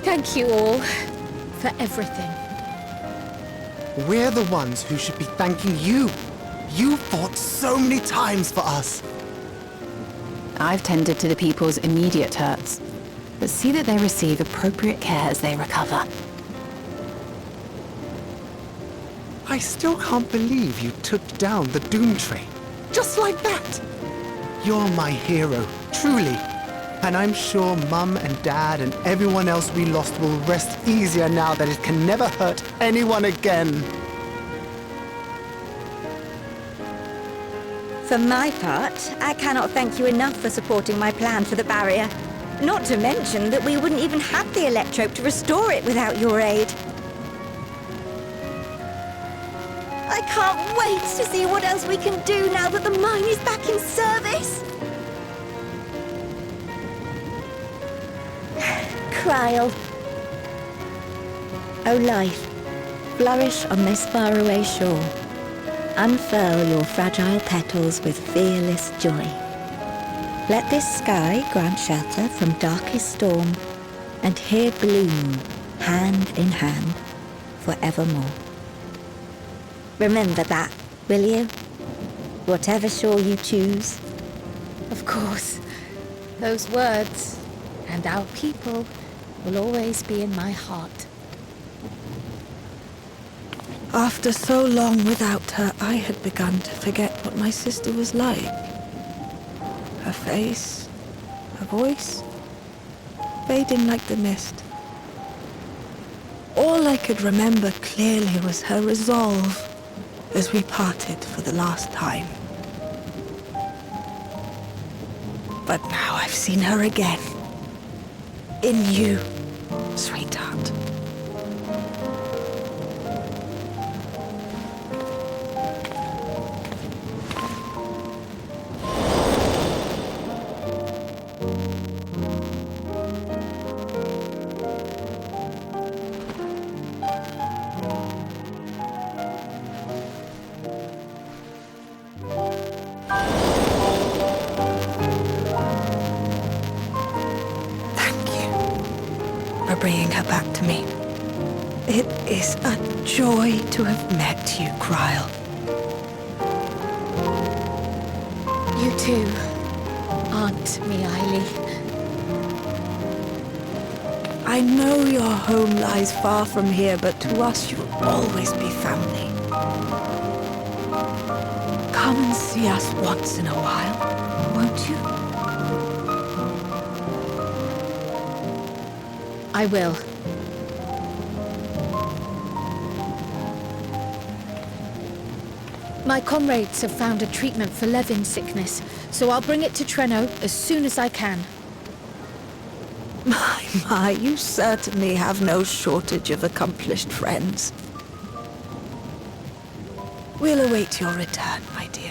Thank you all for everything. We're the ones who should be thanking you. You fought so many times for us. I've tended to the people's immediate hurts, but see that they receive appropriate care as they recover. I still can't believe you took down the Dawntrail. Just like that. You're my hero, truly. And I'm sure Mum and Dad and everyone else we lost will rest easier now that it can never hurt anyone again. For my part, I cannot thank you enough for supporting my plan for the barrier. Not to mention that we wouldn't even have the electrope to restore it without your aid. I can't wait to see what else we can do now that the mine is back in service. Kryl. O life, flourish on this faraway shore. Unfurl your fragile petals with fearless joy. Let this sky grant shelter from darkest storm, and here bloom, hand in hand, forevermore. Remember that, will you? Whatever shore you choose. Of course. Those words, and our people, will always be in my heart. After so long without her, I had begun to forget what my sister was like. Her face, her voice, fading like the mist. All I could remember clearly was her resolve as we parted for the last time. But now I've seen her again. In you, sweetheart. Bringing her back to me. It is a joy to have met you, Kryl. You too, Aunt Miaili. I know your home lies far from here, but to us you'll always be family. Come and see us once in a while, won't you? I will. My comrades have found a treatment for Levin sickness, so I'll bring it to Treno as soon as I can. My, you certainly have no shortage of accomplished friends. We'll await your return, my dear.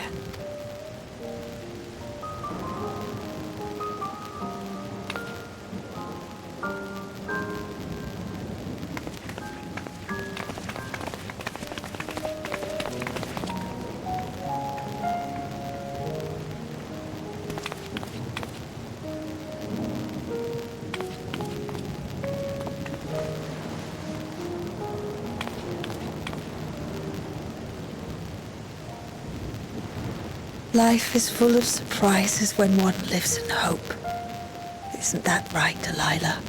Life is full of surprises when one lives in hope. Isn't that right, Delilah?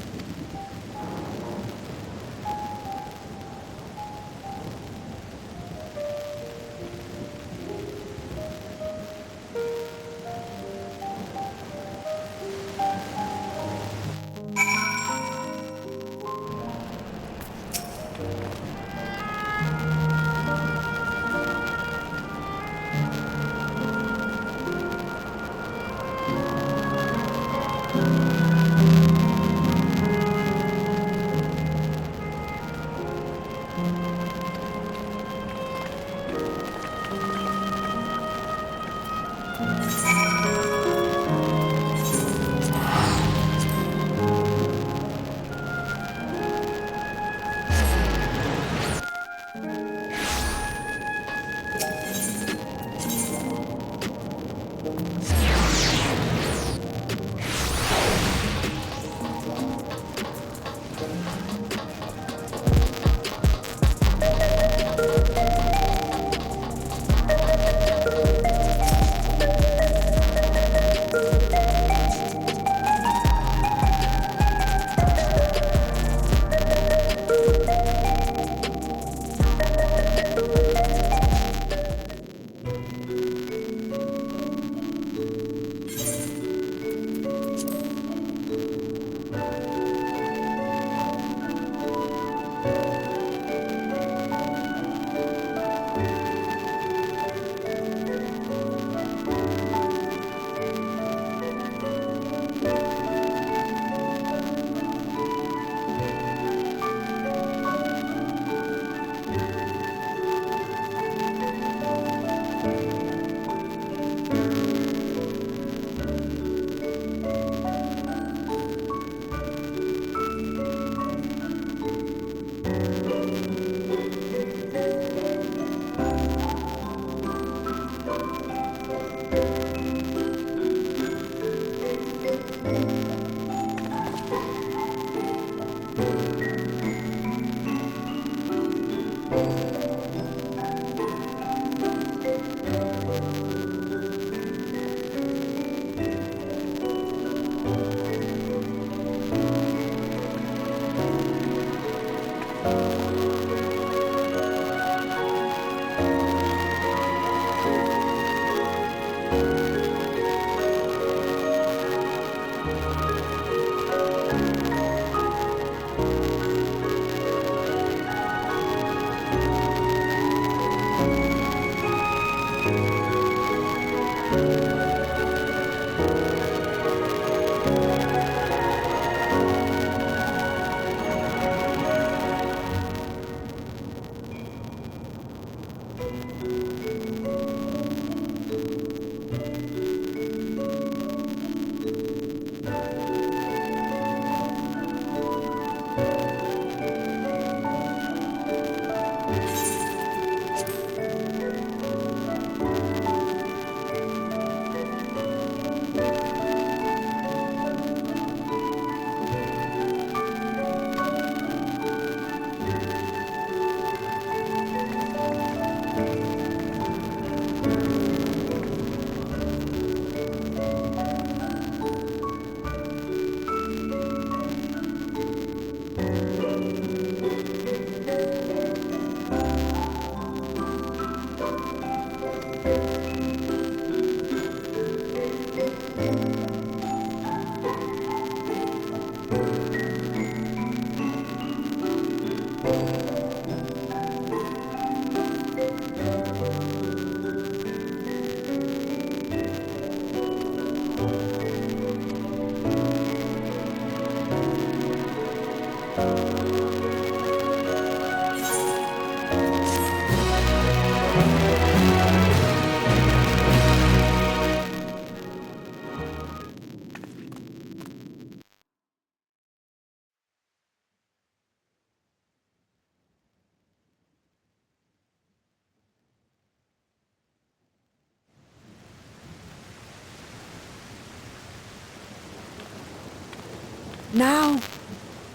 Now,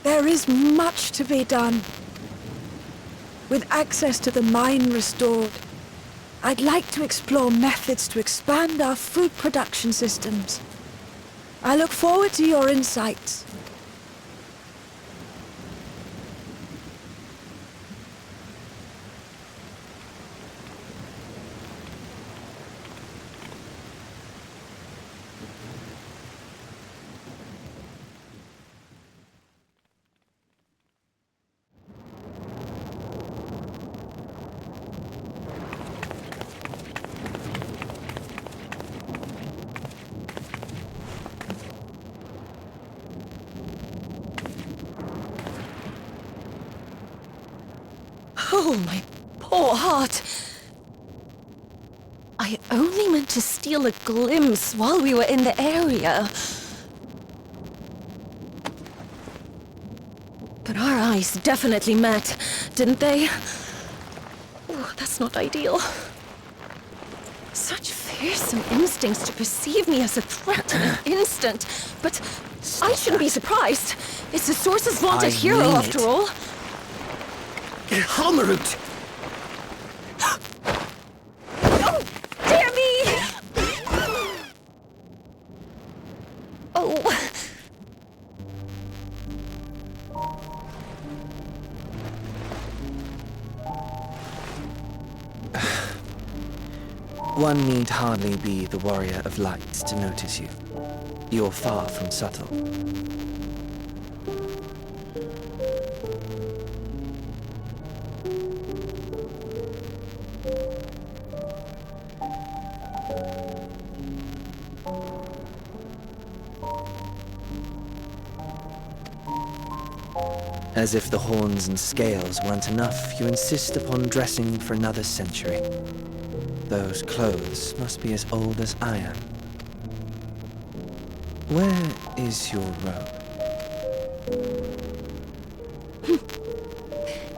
there is much to be done. With access to the mine restored, I'd like to explore methods to expand our food production systems. I look forward to your insights. Oh, my poor heart. I only meant to steal a glimpse while we were in the area. But our eyes definitely met, didn't they? Oh, that's not ideal. Such fearsome instincts to perceive me as a threat in an instant. But I shouldn't be surprised. It's the Source's vaunted hero, after all. Halmarut! Oh, dear me! Oh. One need hardly be the warrior of lights to notice you. You're far from subtle. As if the horns and scales weren't enough, you insist upon dressing for another century. Those clothes must be as old as I am. Where is your robe?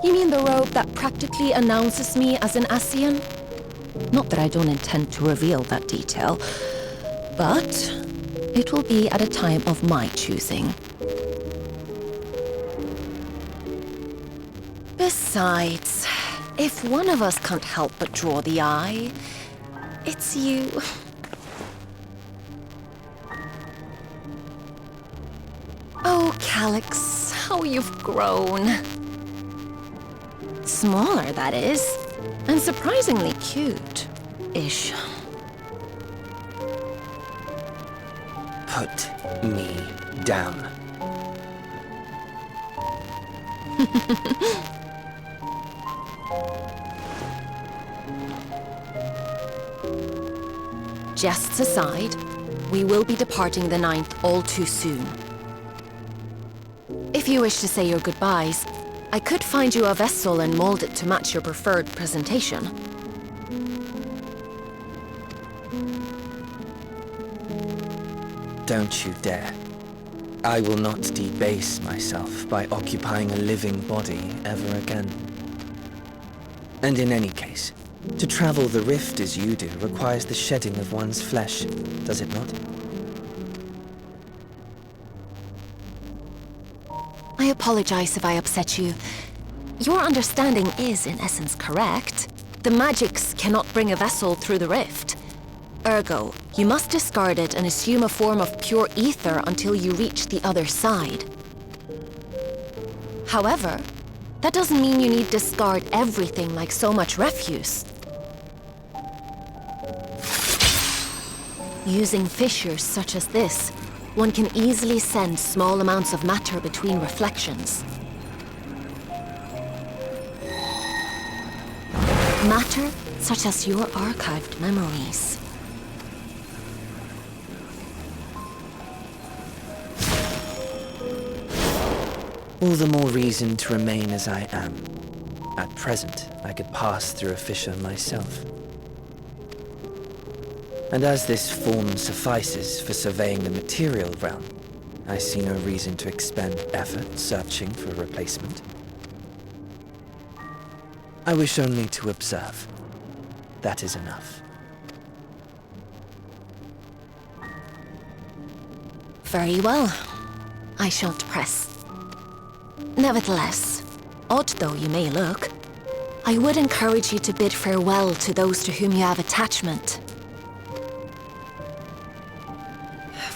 You mean the robe that practically announces me as an Ascian? Not that I don't intend to reveal that detail, but it will be at a time of my choosing. Besides, if one of us can't help but draw the eye, it's you. Oh, Calyx, how you've grown. Smaller, that is, and surprisingly cute-ish. Put me down. Jests aside, we will be departing the 9th all too soon. If you wish to say your goodbyes, I could find you a vessel and mold it to match your preferred presentation. Don't you dare. I will not debase myself by occupying a living body ever again. And in any case, to travel the rift as you do requires the shedding of one's flesh, does it not? I apologize if I upset you. Your understanding is, in essence, correct. The magics cannot bring a vessel through the rift. Ergo, you must discard it and assume a form of pure ether until you reach the other side. However, that doesn't mean you need discard everything like so much refuse. Using fissures such as this, one can easily send small amounts of matter between reflections. Matter such as your archived memories. All the more reason to remain as I am. At present, I could pass through a fissure myself. And as this form suffices for surveying the material realm, I see no reason to expend effort searching for a replacement. I wish only to observe. That is enough. Very well. I shan't press. Nevertheless, odd though you may look, I would encourage you to bid farewell to those to whom you have attachment.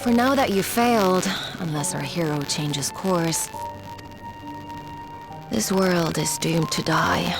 For now that you've failed, unless our hero changes course, this world is doomed to die.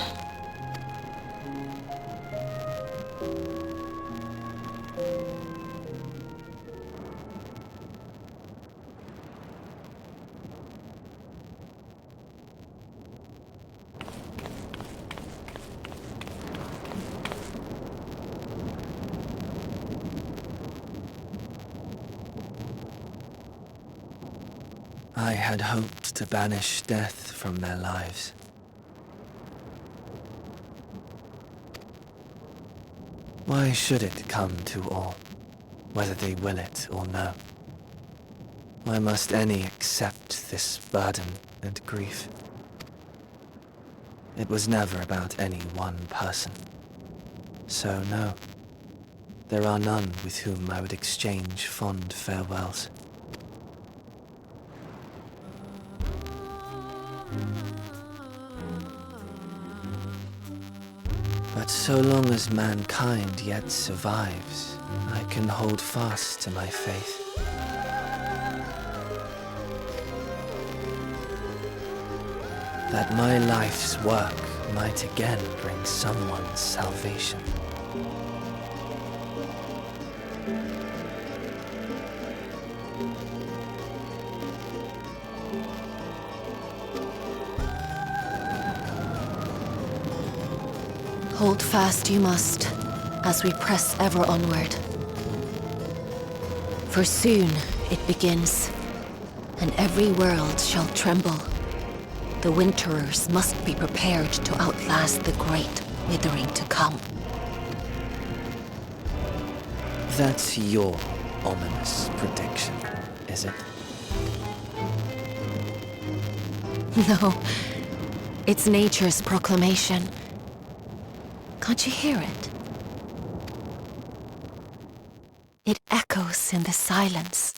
I had hoped to banish death from their lives. Why should it come to all, whether they will it or no? Why must any accept this burden and grief? It was never about any one person. So no, there are none with whom I would exchange fond farewells. But so long as mankind yet survives, I can hold fast to my faith. That my life's work might again bring someone's salvation. Hold fast you must, as we press ever onward. For soon it begins, and every world shall tremble. The Winterers must be prepared to outlast the great withering to come. That's your ominous prediction, is it? No, it's nature's proclamation. Can't you hear it? It echoes in the silence,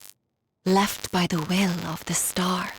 left by the will of the star.